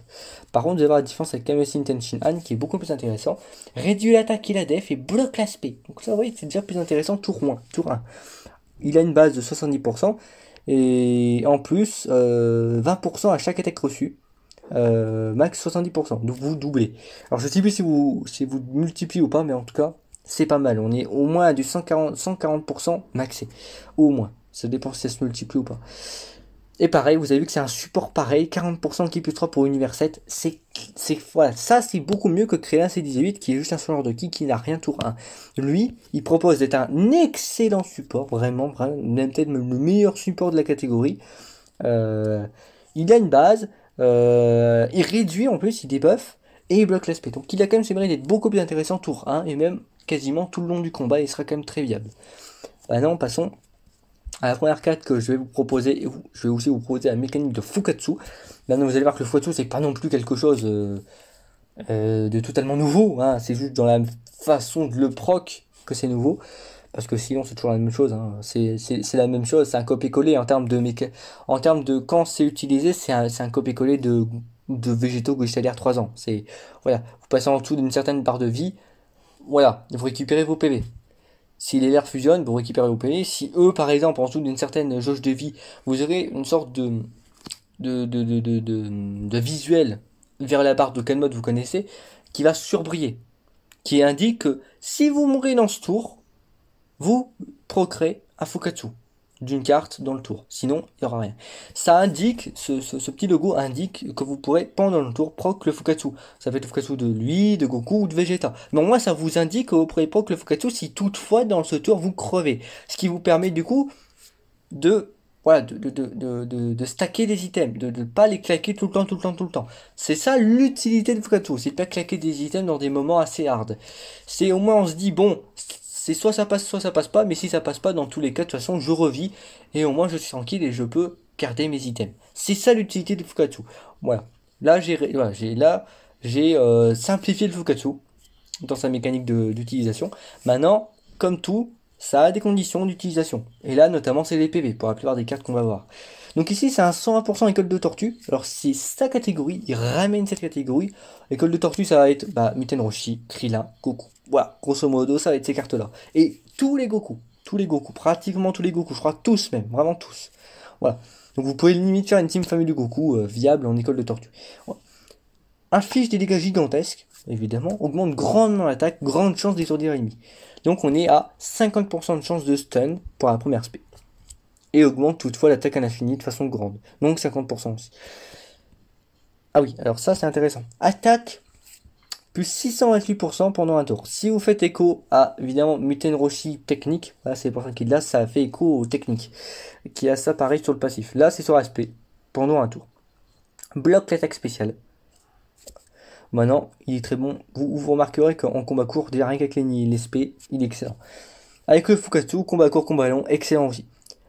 Par contre, vous allez voir la différence avec Kame Intention Han, qui est beaucoup plus intéressant. Réduit l'attaque et la def et bloque l'aspect. Donc ça, vous voyez, c'est déjà plus intéressant. Tour 1. Tour 1. Il a une base de 70%. Et en plus, 20% à chaque attaque reçue. Max 70%. Donc vous doublez. Alors je sais plus si vous multipliez ou pas, mais en tout cas, c'est pas mal. On est au moins à du 140% maxé. Au moins. Ça dépend si ça se multiplie ou pas. Et pareil, vous avez vu que c'est un support pareil, 40% qui plus 3 pour Univers 7. Voilà, ça c'est beaucoup mieux que créer un C18 qui est juste un changeur de ki qui n'a rien tour 1. Lui, il propose d'être un excellent support, vraiment même peut-être le meilleur support de la catégorie. Il a une base, il réduit en plus, il debuff et il bloque l'aspect. Donc il a quand même mérite d'être beaucoup plus intéressant tour 1 et même quasiment tout le long du combat, il sera quand même très viable. Maintenant, passons à la première carte que je vais vous proposer. Je vais aussi vous proposer la mécanique de Fukatsu. Maintenant, vous allez voir que le Fukatsu, c'est pas non plus quelque chose de totalement nouveau. Hein. C'est juste dans la façon de le proc que c'est nouveau. Parce que sinon, c'est toujours la même chose. Hein. C'est la même chose. C'est un copier-coller en termes de quand c'est utilisé. C'est un copier-coller de végétaux que j'ai 3 ans. Voilà. Vous passez en dessous d'une certaine barre de vie. Voilà. Vous récupérez vos PV. Si les lairs fusionnent, vous récupérez vos PV. Si eux, par exemple, en dessous d'une certaine jauge de vie, vous aurez une sorte de visuel vers la barre de quel mode vous connaissez, qui va surbriller, qui indique que si vous mourrez dans ce tour, vous procréez un Fukatsu d'une carte dans le tour. Sinon, il n'y aura rien. Ça indique, ce petit logo indique que vous pourrez, pendant le tour, proc le Fukatsu. Ça peut être le Fukatsu de lui, de Goku ou de Vegeta. Mais au moins, ça vous indique que vous pourrez proc le Fukatsu si toutefois, dans ce tour, vous crevez. Ce qui vous permet, du coup, de stacker des items, de ne pas les claquer tout le temps. C'est ça l'utilité de Fukatsu, c'est de pas claquer des items dans des moments assez hard. C'est au moins on se dit, bon, c'est soit ça passe pas, mais si ça passe pas, dans tous les cas, de toute façon, je revis, et au moins je suis tranquille et je peux garder mes items. C'est ça l'utilité de Fukatsu. Voilà. Là, j'ai simplifié le Fukatsu dans sa mécanique d'utilisation. Maintenant, comme tout, ça a des conditions d'utilisation. Et là, notamment, c'est les PV, pour la plupart des cartes qu'on va voir. Donc ici, c'est un 120% école de tortue. Alors, c'est sa catégorie, il ramène cette catégorie. École de tortue, ça va être Muten Roshi, Krillin, Goku. Voilà, grosso modo, ça va être ces cartes-là. Et tous les Goku, pratiquement tous les Goku, je crois tous même, vraiment tous. Voilà. Donc vous pouvez limite faire une team famille de Goku viable en école de tortue. Voilà. Inflige des dégâts gigantesques. évidemment, augmente grandement l'attaque, grande chance d'étourdir l'ennemi. Donc on est à 50% de chance de stun pour la première spé. Et augmente toutefois l'attaque à l'infini de façon grande. Donc 50% aussi. Ah oui, alors ça c'est intéressant. Attaque plus 628% pendant un tour. Si vous faites écho à, évidemment, Muten Roshi technique, là c'est pour ça qu'il a, ça fait écho aux techniques, qui a ça pareil sur le passif. Là c'est sur aspect, pendant un tour. Bloque l'attaque spéciale. Maintenant, il est très bon. Vous remarquerez qu'en combat court, déjà rien qu'avec les SP, il est excellent. Avec le Fukatsu, combat court, combat long, excellent aussi.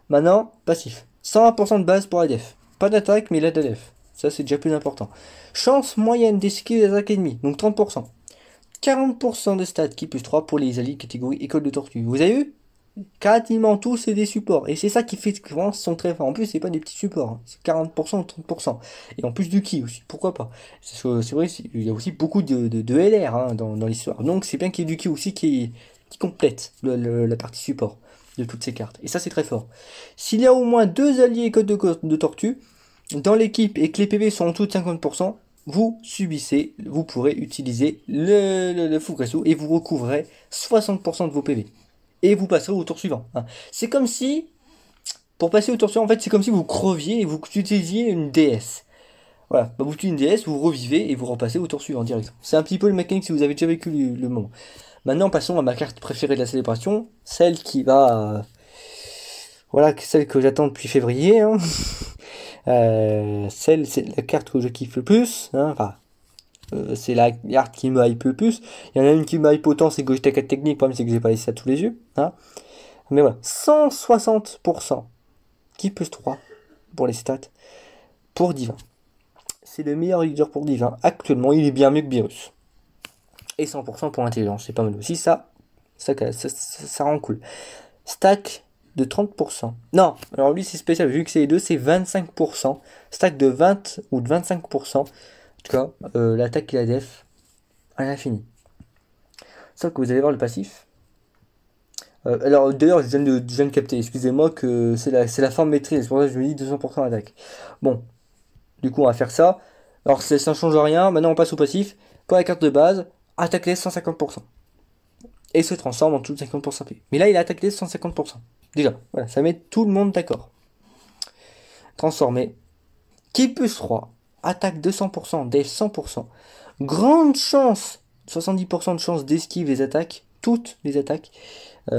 Maintenant, passif. 120% de base pour la def. Pas d'attaque, mais il a de la def. Ça, c'est déjà plus important. Chance moyenne d'esquive des attaques ennemies, donc 30%. 40% de stats qui plus 3 pour les alliés catégorie école de tortue. Vous avez vu? Quasiment tous c'est des supports. Et c'est ça qui fait que vraiment sont très forts. En plus, c'est pas des petits supports. Hein. C'est 40% ou 30%. Et en plus du ki aussi. Pourquoi pas? C'est vrai, il y a aussi beaucoup de LR hein, dans l'histoire. Donc c'est bien qu'il y ait du ki aussi qui complète la partie support de toutes ces cartes. Et ça, c'est très fort. S'il y a au moins 2 alliés code de tortue dans l'équipe et que les PV sont en dessous de 50%, vous subissez, vous pourrez utiliser le Fukatsu et vous recouvrez 60% de vos PV. Et vous passerez au tour suivant. Hein. C'est comme si, pour passer au tour suivant, en fait, c'est comme si vous creviez et vous utilisiez une DS. Voilà, bah, vous utilisez une DS, vous revivez et vous repassez au tour suivant direct. C'est un petit peu le mécanique si vous avez déjà vécu le moment. Maintenant, passons à ma carte préférée de la célébration, celle qui va... voilà, celle que j'attends depuis février. Hein. C'est la carte que je kiffe le plus. Hein. Enfin, c'est la carte qui me hype le plus. Il y en a une qui me hype autant, c'est Gogeta 4 technique. Le problème, c'est que j'ai pas laissé ça tous les yeux. Hein. Mais voilà, 160% qui plus 3 pour les stats pour Divin. C'est le meilleur leader pour Divin. Actuellement, il est bien mieux que Beerus. Et 100% pour intelligence, c'est pas mal aussi. Ça rend cool. Stack de 30%. Non, alors lui c'est spécial, vu que c'est les deux, c'est 25%. Stack de 20 ou de 25%. En tout cas, l'attaque et la def à l'infini. Sauf que vous allez voir le passif. Alors d'ailleurs, je viens de capter, excusez-moi, que c'est la forme maîtrise, c'est pour ça que je me dis 200% d'attaque. Bon, du coup on va faire ça. Alors ça ne change rien, maintenant on passe au passif. Pour la carte de base, attaque les 150%. Et se transforme en tout 50% P. Mais là il a attaqué 150%. Déjà, voilà, ça met tout le monde d'accord. Transformé. Ki plus 3. Attaque 200%, def 100%. Grande chance, 70% de chance d'esquive les attaques. Toutes les attaques. Et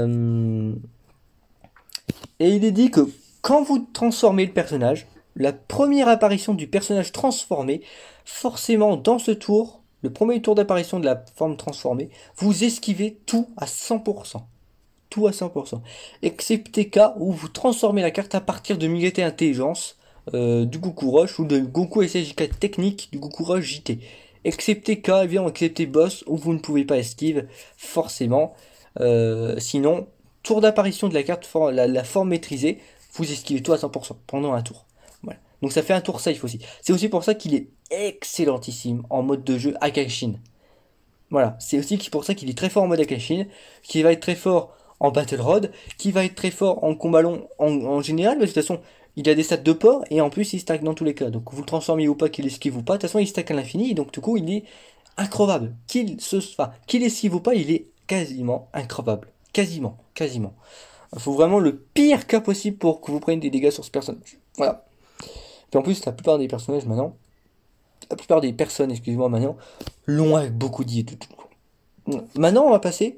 il est dit que quand vous transformez le personnage, la première apparition du personnage transformé, forcément dans ce tour, le premier tour d'apparition de la forme transformée, vous esquivez tout à 100%. Tout à 100%. Excepté cas où vous transformez la carte à partir de Migate Intelligence, du Goku Rush ou de Goku SSJ4 technique du Goku Rush JT. Excepté cas, évidemment, excepté boss où vous ne pouvez pas esquive, forcément. Sinon, tour d'apparition de la carte, la forme maîtrisée, vous esquivez tout à 100% pendant un tour. Voilà. Donc ça fait un tour safe aussi. C'est aussi pour ça qu'il est excellentissime en mode de jeu Akashin. Voilà, c'est aussi pour ça qu'il est très fort en mode Akashin, qui va être très fort en Battle Rod, qui va être très fort en combat long en général, parce que de toute façon, il a des stats de port, et en plus il stack dans tous les cas. Donc vous le transformez ou pas, qu'il esquive ou pas, de toute façon il stack à l'infini, donc du coup il est increvable. Qu'il esquive ou pas, il est quasiment increvable. Quasiment. Il faut vraiment le pire cas possible pour que vous preniez des dégâts sur ce personnage. Voilà. Et en plus, la plupart des personnages maintenant, excusez-moi maintenant, l'ont avec beaucoup d'idées. Maintenant, on va passer.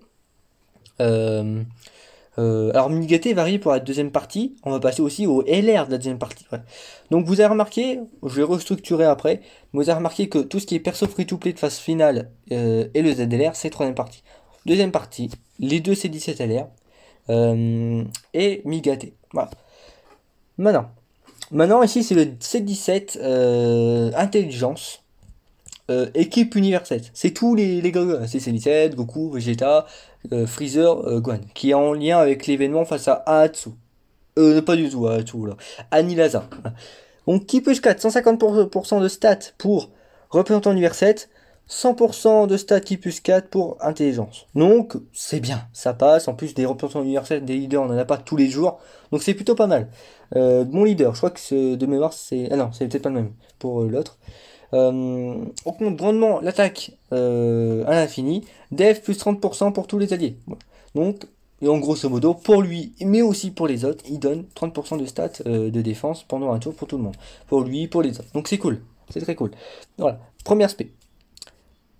Alors, Migate varie pour la deuxième partie. On va passer aussi au LR de la deuxième partie. Ouais. Donc, vous avez remarqué, je vais restructurer après. Vous avez remarqué que tout ce qui est perso free-to-play de phase finale et le ZLR, c'est troisième partie. Deuxième partie, les deux C17 LR et Migate. Voilà. Maintenant ici c'est le C17 Intelligence équipe Univers 7. C'est tous les gars. C'est C17, Goku, Vegeta, Freezer, Gohan. Qui est en lien avec l'événement face à Ahatsu. Pas du tout Ahatsu là. Anilaza. Voilà. Donc Ki plus 4, 150% de stats pour représentant Univers 7. 100% de stats Ki plus 4 pour intelligence. Donc, c'est bien, ça passe. En plus, des représentants universels, des leaders, on n'en a pas tous les jours. Donc, c'est plutôt pas mal. Mon leader, je crois que de mémoire, c'est... Ah non, c'est peut-être pas le même pour l'autre. Augmente grandement l'attaque à l'infini. Def plus 30% pour tous les alliés. Voilà. Donc, et en grosso modo, pour lui, mais aussi pour les autres, il donne 30% de stats de défense pendant un tour pour tout le monde. Pour lui, pour les autres. Donc c'est cool. C'est très cool. Voilà. Premier aspect.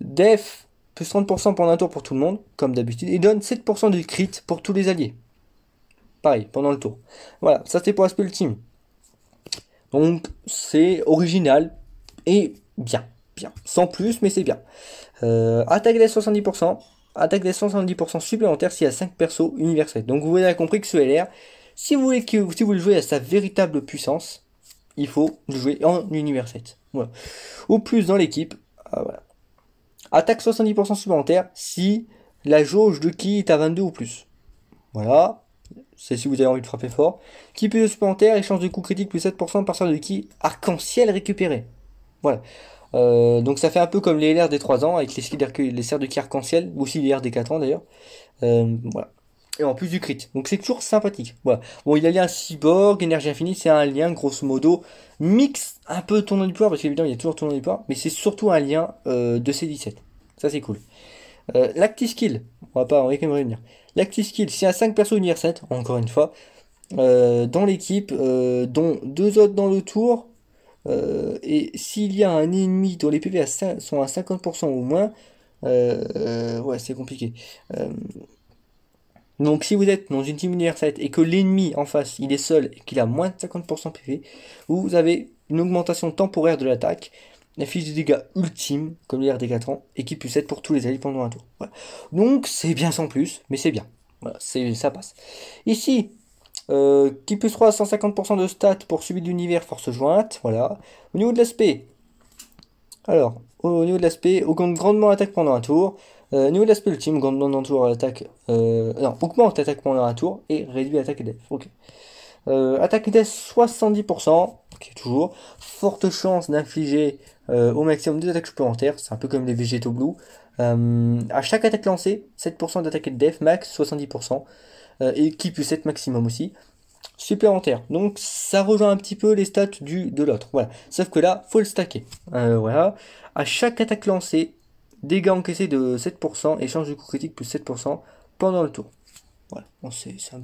Def plus 30% pendant un tour pour tout le monde, comme d'habitude. Et donne 7% de crit pour tous les alliés. Pareil, pendant le tour. Voilà, ça c'était pour l'aspect ultime. Donc c'est original et bien. Bien. Sans plus, mais c'est bien. Attaque des 70%. Attaque des 70% supplémentaires s'il y a 5 persos universels. Donc vous avez compris que ce LR, si vous voulez le jouer à sa véritable puissance, il faut le jouer en universel. Voilà. Ou plus dans l'équipe. Voilà. Attaque 70% supplémentaire si la jauge de ki est à 22 ou plus. Voilà. C'est si vous avez envie de frapper fort. Ki plus de supplémentaire, échange de coup critique plus 7% par sorte de ki arc-en-ciel récupéré. Voilà. Donc ça fait un peu comme les LR des 3 ans avec les serres de ki arc-en-ciel, ou aussi les LR des 4 ans d'ailleurs. Voilà. Et en plus du crit. Donc c'est toujours sympathique. Voilà. Bon, il y a lien cyborg, énergie infinie, c'est un lien grosso modo mix un peu tournoi du pouvoir, parce qu'évidemment il y a toujours tournoi du pouvoir, mais c'est surtout un lien de C17. Ça c'est cool. L'active skill, on va quand même revenir. L'active skill, s'il y a 5 persos universels, encore une fois, dans l'équipe, dont 2 autres dans le tour, et s'il y a un ennemi dont les PV sont à 50% ou moins, ouais, c'est compliqué. Donc si vous êtes dans une team universelle et que l'ennemi en face, il est seul et qu'il a moins de 50% PV, vous avez une augmentation temporaire de l'attaque, la fiche de dégâts ultime, comme les RD4 et qui peut être pour tous les alliés pendant un tour. Voilà. Donc c'est bien sans plus, mais c'est bien. Voilà, ça passe. Ici, qui plus 3 à 150% de stats pour subir d'univers force jointe. Voilà. Au niveau de l'aspect, alors, au niveau de l'aspect, augmente grandement l'attaque pendant un tour. Au niveau de l'aspect ultime, augmente pendant un tour l'attaque. Non, augmente l'attaque pendant un tour et réduit l'attaque et def. Ok. Attaque et def 70%. Ok, toujours. Forte chance d'infliger au maximum 2 attaques supplémentaires. C'est un peu comme les végétaux blue. À chaque attaque lancée, 7% d'attaque et de def, max 70%. Et qui peut 7 maximum aussi. Supplémentaire. Donc ça rejoint un petit peu les stats de l'autre. Voilà. Sauf que là, faut le stacker. Voilà. À chaque attaque lancée, dégâts encaissés de 7%, échange de coup critique plus 7% pendant le tour. Voilà. Bon, c'est un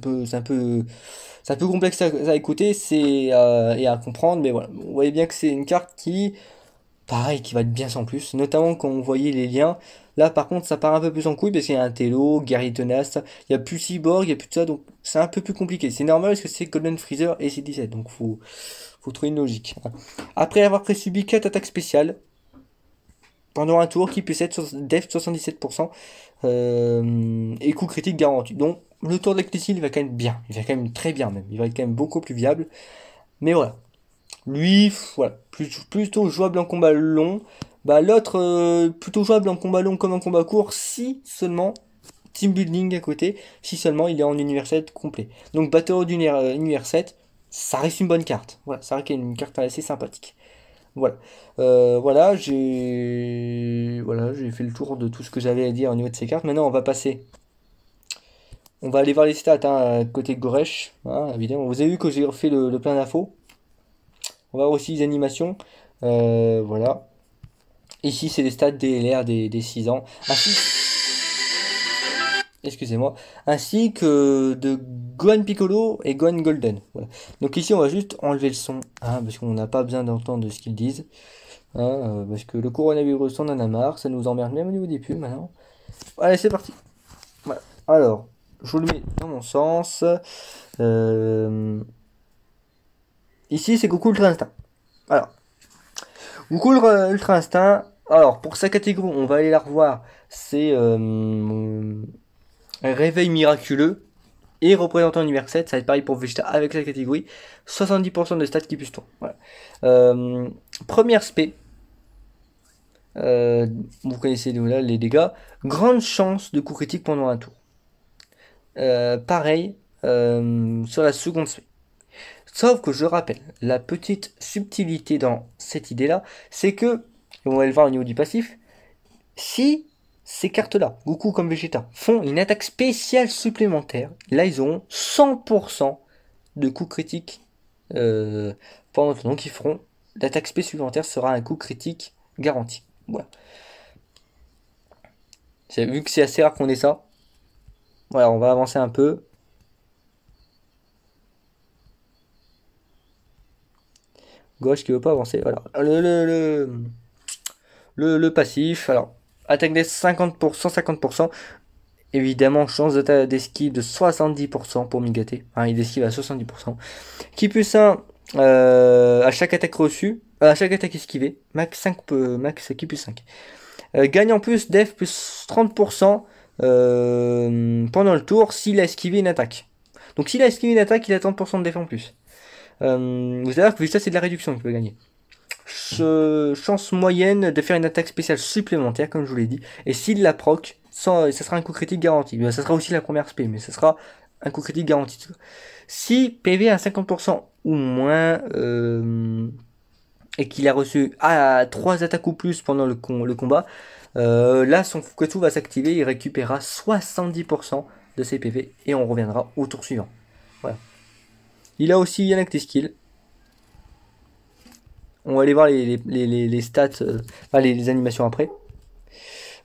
peu complexe à écouter et à comprendre, mais voilà. Vous voyez bien que c'est une carte qui, pareil, qui va être bien sans plus, notamment quand on voyait les liens. Là, par contre, ça part un peu plus en couille parce qu'il y a un télo, guerrier tenace, il n'y a plus cyborg, il n'y a plus de ça, donc c'est un peu plus compliqué. C'est normal parce que c'est Golden Freezer et c'est 17, donc faut trouver une logique. Après avoir subi 4 attaques spéciales pendant un tour qui peut être def 77% et coup critique garanti. Donc le tour de l'acticile il va quand même bien, il va quand même très bien même, il va être quand même beaucoup plus viable. Mais voilà. Lui, voilà, plutôt jouable en combat long. Bah l'autre, plutôt jouable en combat long comme en combat court, si seulement team building à côté, si seulement il est en univers 7 complet. Donc batteur d'univers 7, ça reste une bonne carte. Voilà, ça reste une carte assez sympathique. Voilà. J'ai fait le tour de tout ce que j'avais à dire au niveau de ces cartes. Maintenant, on va passer. On va aller voir les stats hein, côté Goresh. Hein, évidemment, vous avez vu que j'ai refait le plein d'infos. On va voir aussi les animations. Voilà. Ici, c'est les stats des LR des 6 ans. Excusez-moi. Ainsi que de Gohan Piccolo et Gohan Golden. Voilà. Donc ici, on va juste enlever le son. Hein, parce qu'on n'a pas besoin d'entendre ce qu'ils disent. Hein, parce que le coronavirus, on en a marre. Ça nous emmerde même au niveau des pubs maintenant. Allez, c'est parti. Voilà. Alors, je vous le mets dans mon sens. Ici, c'est Goku Ultra Instinct. Alors, Goku Ultra Instinct. Alors, pour sa catégorie, on va aller la revoir. C'est Réveil miraculeux et représentant univers 7. Ça va être pareil pour Vegeta avec sa catégorie. 70% de stats qui puissent tour. Voilà. Première spé. Vous connaissez là, les dégâts. Grande chance de coup critique pendant un tour. Pareil sur la seconde spé. Sauf que je rappelle, la petite subtilité dans cette idée-là, c'est que, et on va le voir au niveau du passif, si ces cartes-là, Goku comme Vegeta, font une attaque spéciale supplémentaire, là ils auront 100% de coups critiques pendant le temps. Donc ils feront, l'attaque spéciale supplémentaire sera un coup critique garantie. Voilà. Vu que c'est assez rare qu'on ait ça. Voilà, on va avancer un peu. Gauche qui veut pas avancer. Voilà. Le passif. Alors, attaque des 50%, 50%. Évidemment, chance d'esquive de 70% pour Migaté. Hein, il esquive à 70%. Qui plus 1 à chaque attaque reçue. À chaque attaque esquivée. Max 5, max qui plus 5. Gagne en plus def plus 30% pendant le tour s'il a esquivé une attaque. Donc s'il a esquivé une attaque, il a 30% de def en plus. Vous allez voir que ça c'est de la réduction qu'il peut gagner. Chance moyenne de faire une attaque spéciale supplémentaire, comme je vous l'ai dit. Et s'il la proc, ça sera un coup critique garanti. Ça sera aussi la première spé, mais ça sera un coup critique garanti. Si PV à 50% ou moins, et qu'il a reçu 3 attaques ou plus pendant le combat, là son Fukatsu va s'activer, il récupérera 70% de ses PV et on reviendra au tour suivant. Voilà. Il a aussi Yannick Skill. On va aller voir les stats, les animations après.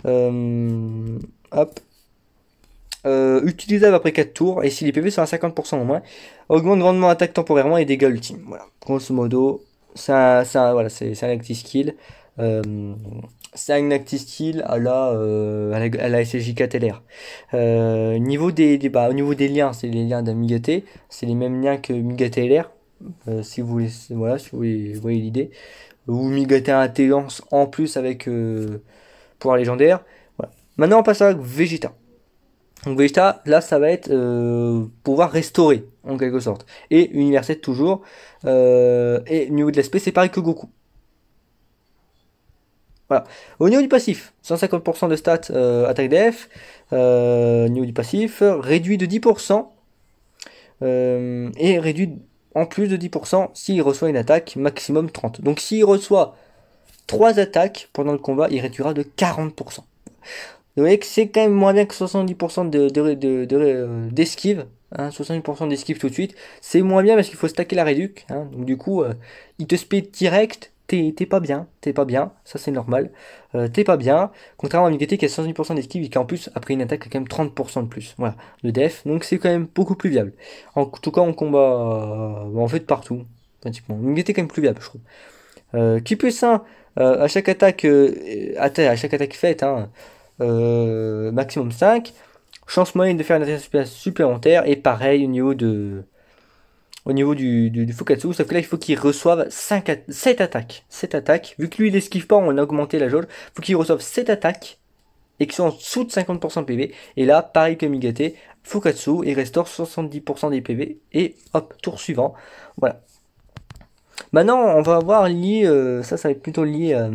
Hop. Utilisable après 4 tours, et si les PV sont à 50% au moins, augmente grandement attaque temporairement et dégâts ultimes. Voilà, grosso modo, c'est un active skill. C'est un active skill à la SSJ LR. Au niveau des liens, c'est les liens d'un Migaté, c'est les mêmes liens que Migaté LR. Si vous voulez, voilà, si vous voyez l'idée. Ou Migaté Intelligence en plus avec pouvoir légendaire. Voilà. Maintenant, on passe à Vegeta. Donc Vegeta, là, ça va être pouvoir restaurer, en quelque sorte. Et Universel toujours. Et au niveau de l'aspect, c'est pareil que Goku. Voilà. Au niveau du passif, 150% de stats attaque def. Au niveau du passif, réduit de 10%. Et réduit en plus de 10% s'il reçoit une attaque maximum 30. Donc s'il reçoit 3 attaques pendant le combat, il réduira de 40%. Vous voyez que c'est quand même moins bien que 70% d'esquive. Hein, 70% d'esquive tout de suite. C'est moins bien parce qu'il faut stacker la réduc. Hein, donc du coup, il te speed direct. T'es pas bien. T'es pas bien. Ça c'est normal. T'es pas bien. Contrairement à Migaté qui a 70% d'esquive et qui en plus, après une attaque, a quand même 30% de plus. Voilà, de def. Donc c'est quand même beaucoup plus viable. En tout cas, en combat, en fait partout. Pratiquement. Migaté est quand même plus viable, je trouve. Qui plus 1, à chaque attaque, à chaque attaque faite, hein, maximum 5. Chance moyenne de faire une attaque supplémentaire. Et pareil au niveau du Fukatsu. Sauf que là, il faut qu'il reçoive 7 attaques. 7 attaques. Vu que lui, il esquive pas, on a augmenté la jauge. Il faut qu'il reçoive 7 attaques. Et qu'ils soient en dessous de 50% de PV. Et là, pareil que Migaté, Fukatsu, il restaure 70% des PV. Et hop, tour suivant. Voilà. Maintenant, on va voir lié. Ça va être plutôt lié à.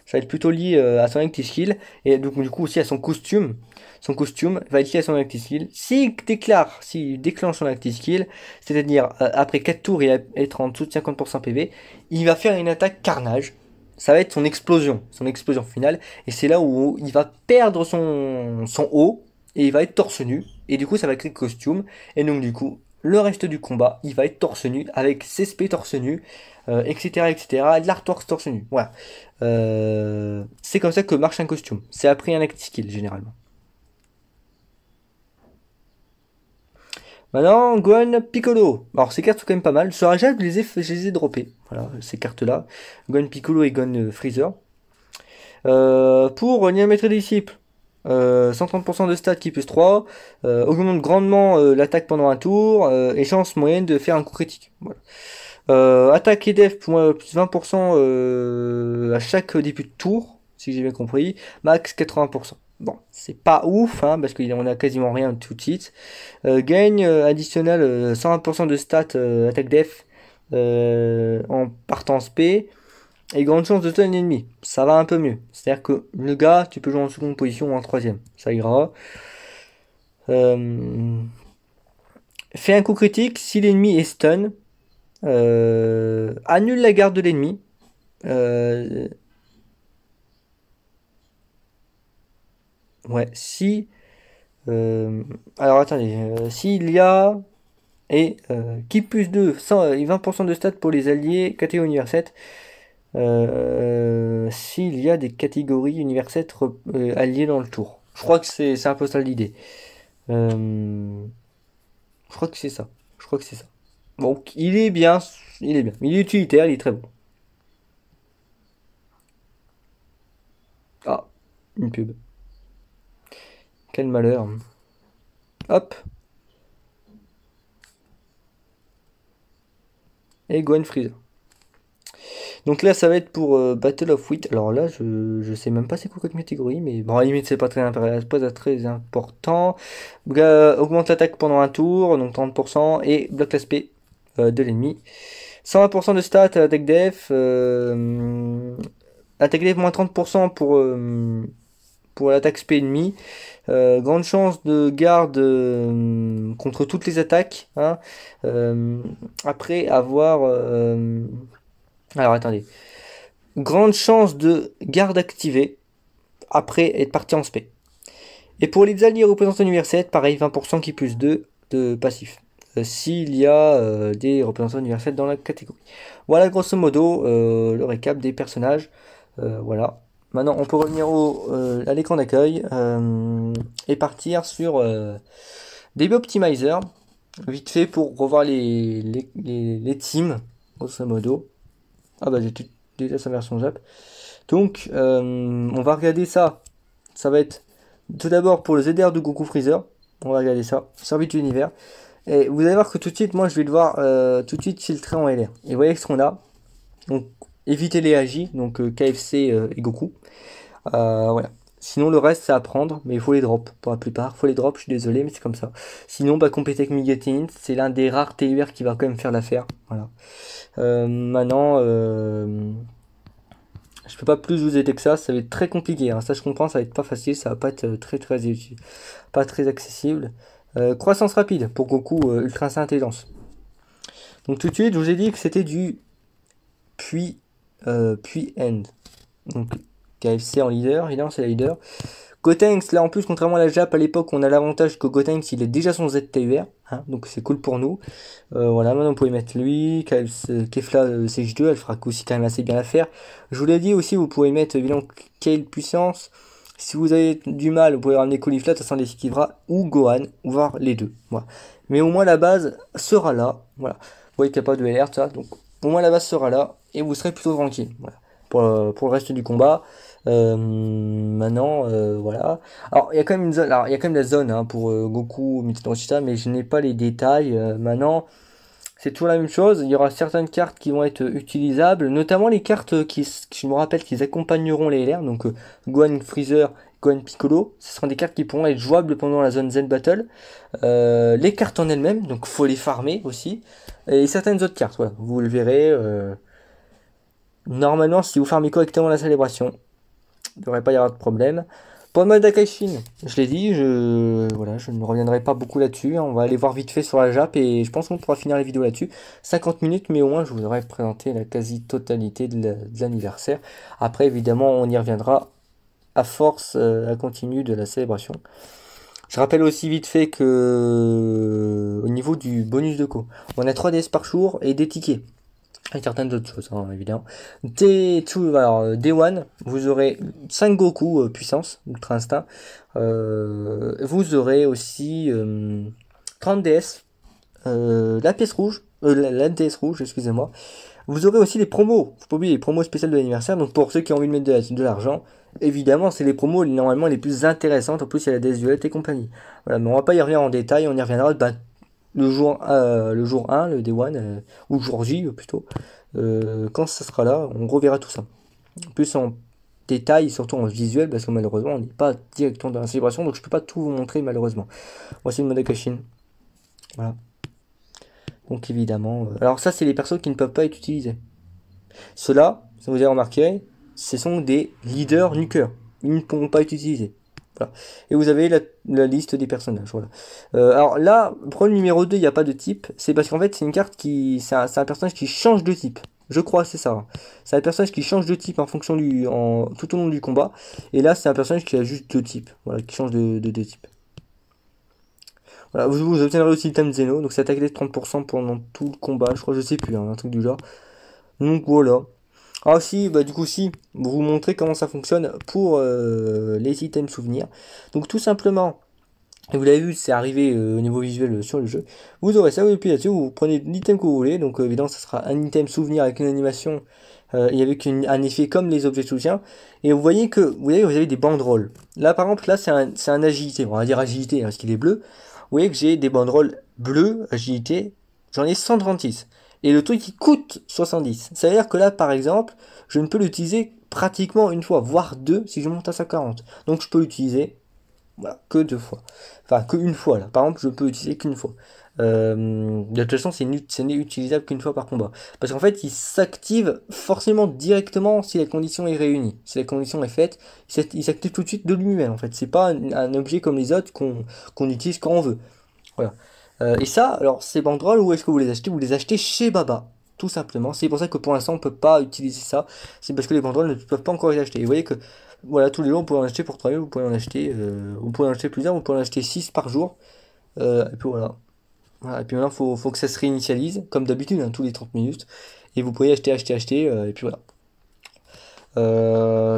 Ça va être plutôt lié à son active skill et donc du coup aussi à son costume. Son costume va être lié à son active skill. S'il déclenche son active skill, c'est-à-dire après 4 tours et être en dessous de 50% PV, il va faire une attaque carnage. Ça va être son explosion finale. Et c'est là où il va perdre son haut et il va être torse nu. Et du coup, ça va créer costume. Et donc, du coup, le reste du combat, il va être torse nu avec ses spé torse nu, etc., etc. Et de l'artwork torse nu. Voilà. C'est comme ça que marche un costume. C'est après un active skill, généralement. Maintenant, Gohan Piccolo. Alors, ces cartes sont quand même pas mal. Sur Rajab, je les ai droppées. Voilà, ces cartes-là. Gohan Piccolo et Gohan Freezer. Pour Niamétrie des disciples, 130% de stats qui plus 3. Augmente grandement l'attaque pendant un tour. Et chance moyenne de faire un coup critique. Voilà. Attaque et def plus 20% à chaque début de tour, si j'ai bien compris. Max 80%. Bon, c'est pas ouf, hein, parce qu'on a quasiment rien tout de suite. Gagne additionnel 120% de stats attaque def en partant spé. Et grande chance de stun l'ennemi. Ça va un peu mieux. C'est-à-dire que le gars, tu peux jouer en seconde position ou en troisième. Ça ira. Fait un coup critique si l'ennemi est stun. Annule la garde de l'ennemi. Ouais, si. Alors attendez. S'il y a. Et qui plus 2, 20% de stats pour les alliés, KTO Univers 7. S'il y a des catégories universelles alliées dans le tour. Je crois que c'est un peu ça l'idée. Je crois que c'est ça. Je crois que c'est ça. Donc il est bien, il est bien. Il est utilitaire, il est très bon. Ah, une pub. Quel malheur. Hop. Et Gwen Freezer. Donc là, ça va être pour Battle of Wit. Alors là, je sais même pas c'est quoi comme catégorie, mais bon, à la limite, c'est pas très important. Augmente l'attaque pendant un tour, donc 30%, et bloque l'aspect de l'ennemi. 120% de stats, attaque def. Attaque def moins 30% pour l'attaque spé ennemi. Grande chance de garde contre toutes les attaques. Hein. Après avoir... alors attendez. Grande chance de garde activée après être parti en spé. Et pour les alliés représentants universels, pareil, 20% qui plus 2 de passif. S'il y a des représentants universels dans la catégorie. Voilà grosso modo le récap des personnages. Voilà. Maintenant, on peut revenir à l'écran d'accueil et partir sur DB Optimizer, vite fait pour revoir les teams, grosso modo. Ah bah j'ai déjà sa version Jap. Donc, on va regarder ça. Ça va être tout d'abord pour le ZR de Goku Freezer. On va regarder ça. Service d'univers. Et vous allez voir que tout de suite, moi je vais devoir tout de suite filtrer en LR. Et vous voyez ce qu'on a. Donc, éviter les AJ, donc KFC et Goku. Voilà. Sinon, le reste, c'est à prendre, mais il faut les drop pour la plupart. Il faut les drop, je suis désolé, mais c'est comme ça. Sinon, bah, compléter avec Megatin, c'est l'un des rares TUR qui va quand même faire l'affaire. Voilà. Maintenant, je peux pas plus vous aider que ça va être très compliqué. Hein. Ça, je comprends, ça va être pas facile, ça va pas être très utile, pas très accessible. Croissance rapide pour Goku, Ultra Instinct Intelligence. Donc, tout de suite, je vous ai dit que c'était du puis end. Donc, KFC en leader, évidemment c'est la leader. Gotenks, là en plus, contrairement à la Jap, à l'époque, on a l'avantage que Gotenks il est déjà son ZTUR, hein, donc c'est cool pour nous. Voilà, maintenant vous pouvez mettre lui, Kefla CH2, elle fera aussi quand même assez bien l'affaire. Je vous l'ai dit aussi, vous pouvez mettre évidemment Kale puissance. Si vous avez du mal, vous pouvez ramener Caulifla, ça s'en esquivera, ou Gohan, ou voir les deux. Voilà. Mais au moins la base sera là. Voilà. Vous voyez qu'il n'y a pas de LR, ça, donc au moins la base sera là, et vous serez plutôt tranquille. Voilà. Pour le reste du combat. Maintenant, voilà. Alors, il y a quand même une zone, alors, il y a quand même la zone hein, pour Goku, Mitsudashita, mais je n'ai pas les détails. Maintenant, c'est toujours la même chose. Il y aura certaines cartes qui vont être utilisables, notamment les cartes je me rappelle, qu'ils accompagneront les LR. Donc, Gohan Freezer, Gohan Piccolo. Ce seront des cartes qui pourront être jouables pendant la zone Z Battle. Les cartes en elles-mêmes, donc faut les farmer aussi. Et certaines autres cartes, voilà. Vous le verrez. Normalement, si vous farmez correctement la célébration, il ne devrait pas y avoir de problème. Pour le mode Akaishin, je l'ai dit, voilà, je ne reviendrai pas beaucoup là-dessus. Hein. On va aller voir vite fait sur la Jap et je pense qu'on pourra finir la vidéo là-dessus. 50 minutes, mais au moins je vous aurai présenté la quasi-totalité de l'anniversaire. Après, évidemment, on y reviendra à force à continu de la célébration. Je rappelle aussi vite fait que au niveau du bonus de co, on a 3 DS par jour et des tickets. Et certaines autres choses, hein, évidemment. Day One, vous aurez 5 Goku puissance, Ultra Instinct. Vous aurez aussi 30 DS, la pièce rouge, la DS rouge, excusez-moi. Vous aurez aussi les promos, faut pas oublier les promos spéciales de l'anniversaire. Donc pour ceux qui ont envie de mettre de l'argent, évidemment, c'est les promos normalement les plus intéressantes. En plus, il y a la DS Violette et compagnie. Voilà, mais on va pas y revenir en détail, on y reviendra. Le jour 1, le Day One, ou le jour J plutôt, quand ça sera là, on reverra tout ça. Plus en détail, surtout en visuel, parce que malheureusement, on n'est pas directement dans la célébration, donc je peux pas tout vous montrer malheureusement. Voici le mode Akashin. Voilà. Donc évidemment. Alors ça, c'est les persos qui ne peuvent pas être utilisés. Ceux-là, si vous avez remarqué, ce sont des leaders nuqueurs. Ils ne pourront pas être utilisés. Voilà. Et vous avez la liste des personnages. Voilà. Alors là, problème numéro 2, il n'y a pas de type. C'est parce qu'en fait, c'est une carte qui. C'est un personnage qui change de type. Je crois, c'est ça. Hein. C'est un personnage qui change de type en fonction tout au long du combat. Et là, c'est un personnage qui a juste 2 types. Voilà, qui change de type. Voilà, vous obtiendrez aussi le thème Zeno. Donc, c'est attaqué de 30% pendant tout le combat. Je crois, je sais plus, hein, un truc du genre. Donc voilà. Ah aussi, bah du coup si, vous montrer comment ça fonctionne pour les items souvenirs. Donc tout simplement, et vous l'avez vu, c'est arrivé au niveau visuel sur le jeu. Vous aurez ça, vous appuyez là-dessus, vous prenez l'item que vous voulez. Donc évidemment, ça sera un item souvenir avec une animation et avec un effet comme les objets de soutien. Et vous voyez que vous avez des banderoles. Là, par exemple, là, c'est un agilité. Bon, on va dire agilité hein, parce qu'il est bleu. Vous voyez que j'ai des banderoles bleues, agilité. J'en ai 136. Et le truc, il coûte 70. Ça veut dire que là, par exemple, je ne peux l'utiliser pratiquement une fois, voire deux, si je monte à 140. Donc je peux l'utiliser voilà, que deux fois. Enfin, qu'une fois là. Par exemple, je peux utiliser qu'une fois. De toute façon, ce n'est utilisable qu'une fois par combat. Parce qu'en fait, il s'active forcément directement si la condition est réunie. Si la condition est faite, il s'active tout de suite de lui-même. En fait, c'est pas un objet comme les autres qu'on utilise quand on veut. Voilà. Et ça, alors, ces banderoles, où est-ce que vous les achetez? Vous les achetez chez Baba. Tout simplement. C'est pour ça que pour l'instant, on peut pas utiliser ça. C'est parce que les banderoles ne peuvent pas encore les acheter. Et vous voyez que, voilà, tous les jours, vous pouvez en acheter pour travailler, vous pouvez en acheter plusieurs, vous pouvez en acheter 6 par jour. Et puis voilà. Voilà. Et puis maintenant, faut que ça se réinitialise, comme d'habitude, hein, tous les 30 minutes. Et vous pouvez acheter, et puis voilà.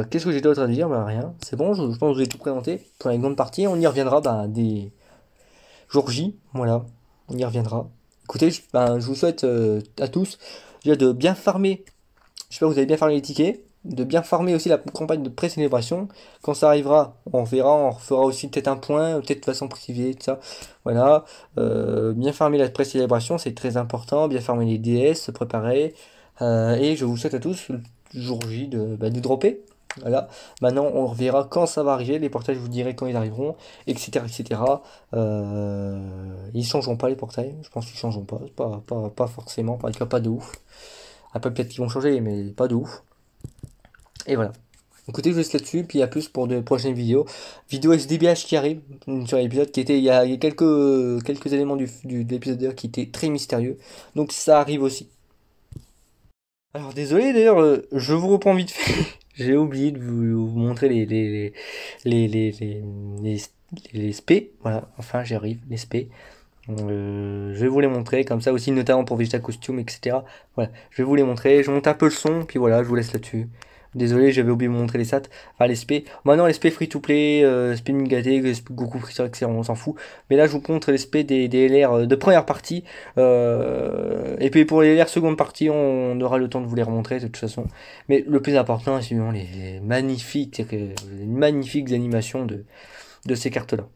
Qu'est-ce que j'ai d'autre à dire? Bah rien. C'est bon, je pense que vous ai tout présenté pour la grande partie. On y reviendra bah, des jour J, voilà. On y reviendra. Écoutez, je vous souhaite à tous déjà de bien farmer. J'espère que vous avez bien farmé les tickets. De bien farmer aussi la campagne de pré-célébration. Quand ça arrivera, on verra, on refera aussi peut-être un point, peut-être de façon privée, tout ça. Voilà. Bien farmer la pré-célébration, c'est très important. Bien farmer les DS, se préparer. Et je vous souhaite à tous le jour J de dropper. Voilà. Maintenant, on reverra quand ça va arriver. Les portails, je vous dirai quand ils arriveront, etc., etc. Ils changeront pas les portails. Je pense qu'ils changeront pas. Pas forcément. En tout cas, pas de ouf. Après, peut-être qu'ils vont changer, mais pas de ouf. Et voilà. Écoutez, je vous laisse là-dessus, puis à plus pour de prochaines vidéos. Vidéo SDBH qui arrive sur l'épisode qui était. Il y a quelques éléments de l'épisode d'ailleurs qui étaient très mystérieux. Donc ça arrive aussi. Alors désolé d'ailleurs, je vous reprends vite fait. J'ai oublié de vous montrer les, les SP. Voilà, enfin j'y arrive, les SP. Je vais vous les montrer, comme ça aussi, notamment pour Vegeta Costume, etc. Voilà, je vais vous les montrer. Je monte un peu le son, puis voilà, je vous laisse là-dessus. Désolé, j'avais oublié de vous montrer les stats. Enfin, les SP. Maintenant, les SP free-to-play, SP Mingaté, Goku Freezer, etc. On s'en fout. Mais là, je vous montre les SP des LR de première partie. Et puis pour les LR seconde partie, on aura le temps de vous les remontrer de toute façon. Mais le plus important, c'est vraiment les magnifiques animations de ces cartes-là.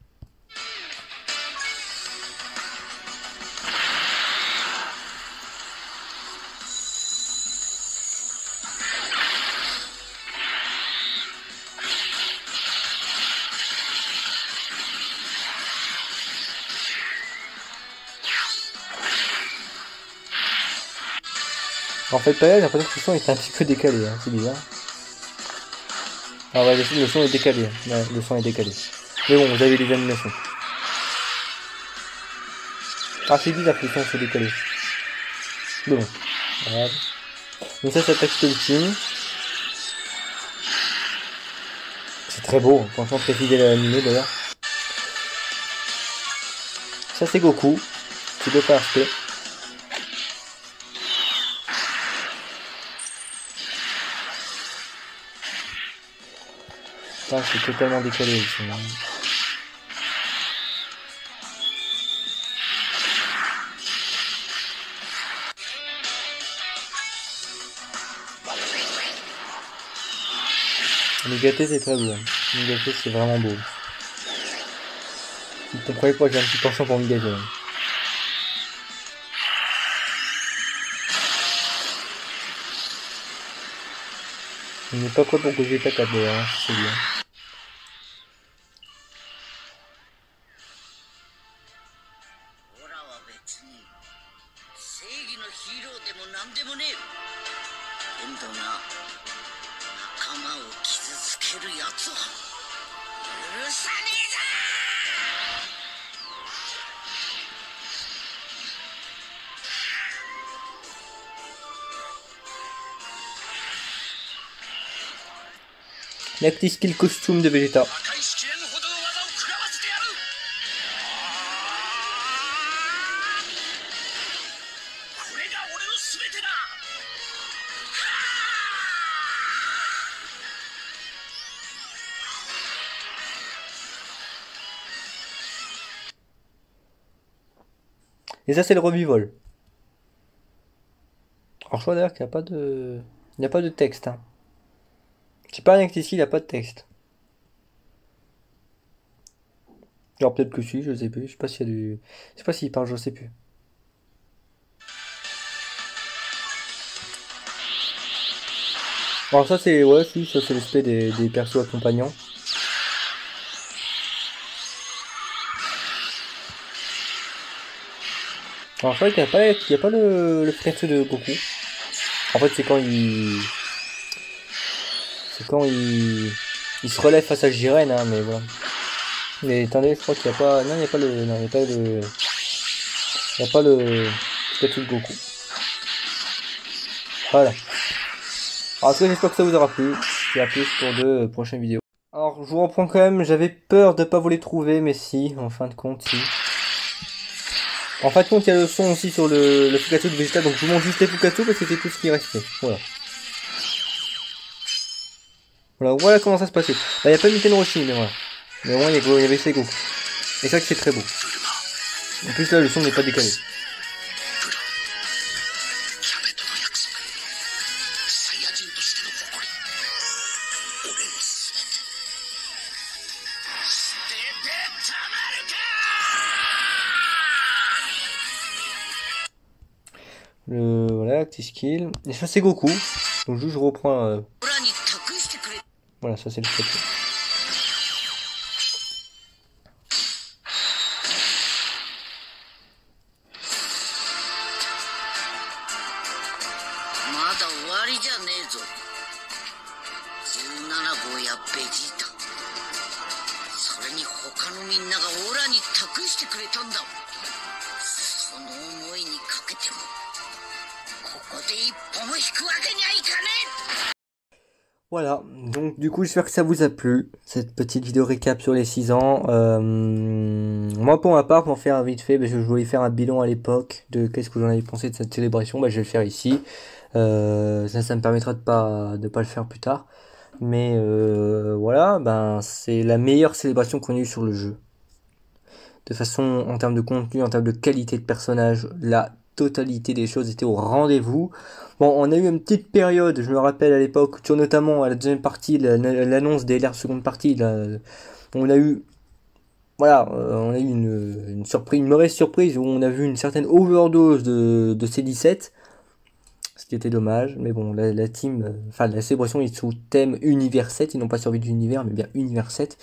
En fait, pas là, j'ai l'impression que le son est un petit peu décalé, hein, c'est bizarre. Ah ouais, le son est décalé, hein. Ouais, le son est décalé. Mais bon, vous avez les animations. Ah, c'est bizarre que le son soit décalé. Mais bon, voilà. Donc ça, c'est la texte ultime. C'est très beau, hein. Franchement très fidèle à l'animé d'ailleurs. Ça, c'est Goku. C'est Goku RP. Ça, c'est totalement décalé aussi, hein. Migaté, c'est très beau, hein. Migaté, c'est vraiment beau. Vous comprenez pas, j'ai un petit penchant pour Migaté, hein. On n'est pas prêt pour Gogeta 4 d'ailleurs, hein, c'est bien. La petite skill costume de Vegeta. Et ça, c'est le revival. Alors, je vois d'ailleurs qu'il n'y a pas de... Il n'y a pas de texte, hein. C'est pas rien que ici, il n'y a pas de texte. Alors, peut-être que si, je sais plus. Je sais pas s'il y a du... Je sais pas s'il parle, je sais plus. Alors, ça, c'est... Ouais, si, ça, c'est l'aspect des persos accompagnants. Alors, c'est vrai qu'il n'y a pas le Pikachu de Goku. En fait, c'est quand il se relève face à Jiren, hein, mais voilà. Mais attendez, je crois qu'il n'y a pas, non, il n'y a pas le, non, il n'y a pas le, il n'y a pas le Pikachu de Goku. Voilà. Alors, en tout cas, j'espère que ça vous aura plu. Et à plus pour de prochaines vidéos. Alors, je vous reprends quand même, j'avais peur de pas vous les trouver, mais si, en fin de compte, si. En fin de compte, il y a le son aussi sur le Pikachu de Vegeta, donc je vous montre juste les Pikachu parce que c'est tout ce qui restait. Voilà. Voilà comment ça se passait. Là, il n'y a pas de Nintendo Roshi, mais voilà. Mais au moins, il y avait ses Goku. Et ça, que c'est très beau. En plus, là, le son n'est pas décalé. Voilà, petit skill. Et ça, c'est Goku. Donc, je reprends. Voilà, ça, c'est le statut. Voilà, donc du coup j'espère que ça vous a plu, cette petite vidéo récap sur les 6 ans. Moi pour ma part, pour faire un vite fait, parce que je voulais faire un bilan à l'époque de qu'est-ce que j'en avais pensé de cette célébration, bah, je vais le faire ici. Ça me permettra de pas le faire plus tard. Mais voilà, ben c'est la meilleure célébration qu'on ait eue sur le jeu. De façon, en termes de contenu, en termes de qualité de personnage, la totalité des choses était au rendez-vous. Bon, on a eu une petite période, je me rappelle à l'époque, sur notamment à la deuxième partie, l'annonce des LR seconde partie, là, on a eu, voilà, on a eu une surprise, une mauvaise surprise où on a vu une certaine overdose de C17, ce qui était dommage, mais bon, la team, enfin la célébration est sous thème Univers 7, ils n'ont pas servi d'univers, mais bien Univers 7.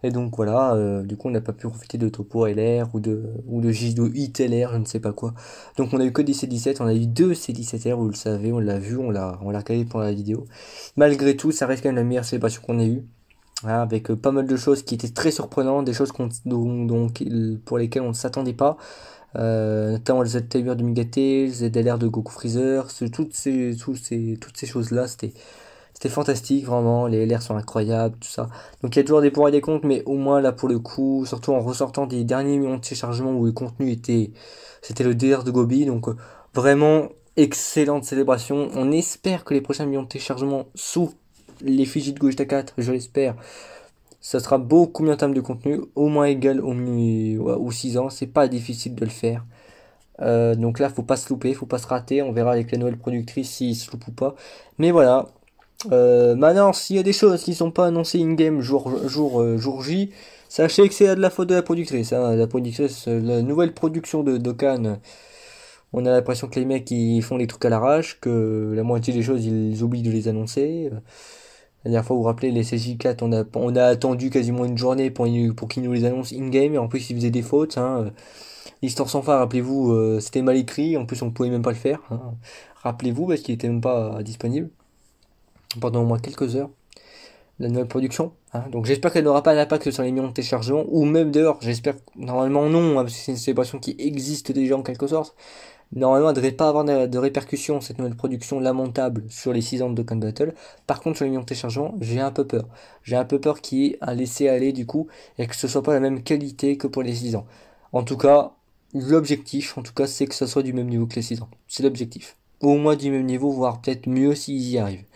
Et donc voilà, du coup on n'a pas pu profiter de Topo LR ou de J2 Hit LR, je ne sais pas quoi. Donc on a eu que des C17, on a eu deux C17R, vous le savez, on l'a vu, on l'a regardé pour la vidéo. Malgré tout, ça reste quand même la meilleure célébration qu'on ait eue. Hein, avec pas mal de choses qui étaient très surprenantes, des choses pour lesquelles on ne s'attendait pas. Notamment les ZTR de Megatails, ZLR de Goku Freezer, toutes ces choses-là, c'était fantastique, vraiment, les LR sont incroyables, tout ça. Donc il y a toujours des pour et des contre, mais au moins là pour le coup, surtout en ressortant des derniers millions de téléchargements où le contenu c'était le DR de Gobi, donc vraiment excellente célébration. On espère que les prochains millions de téléchargements sous l'effigie de Gogeta 4, je l'espère, ça sera beaucoup mieux en termes de contenu, au moins égal aux 6 ans, c'est pas difficile de le faire. Donc là, faut pas se louper, faut pas se rater, on verra avec la nouvelle productrice s'ils se loupent ou pas. Mais voilà. Maintenant, s'il y a des choses qui sont pas annoncées in-game jour J, sachez que c'est de la faute de la productrice. Hein. La productrice, la nouvelle production de Dokkan, on a l'impression que les mecs ils font les trucs à l'arrache, que la moitié des choses ils oublient de les annoncer. La dernière fois, vous vous rappelez, les CJ4, on a attendu quasiment une journée pour qu'ils nous les annoncent in-game, et en plus ils faisaient des fautes. Hein. L'histoire sans fin, rappelez-vous, c'était mal écrit, en plus on pouvait même pas le faire. Hein. Rappelez-vous, parce qu'il était même pas disponible pendant au moins quelques heures, la nouvelle production. Hein. Donc j'espère qu'elle n'aura pas d'impact sur les millions de téléchargements, ou même d'ailleurs, j'espère normalement non, hein, parce que c'est une célébration qui existe déjà en quelque sorte. Normalement, elle ne devrait pas avoir de répercussions, cette nouvelle production lamentable, sur les 6 ans de Dokkan Battle. Par contre, sur les millions de téléchargements, j'ai un peu peur. J'ai un peu peur qu'il y ait un laisser-aller du coup, et que ce soit pas la même qualité que pour les 6 ans. En tout cas, l'objectif, c'est que ce soit du même niveau que les 6 ans. C'est l'objectif. Au moins du même niveau, voire peut-être mieux s'ils y arrivent.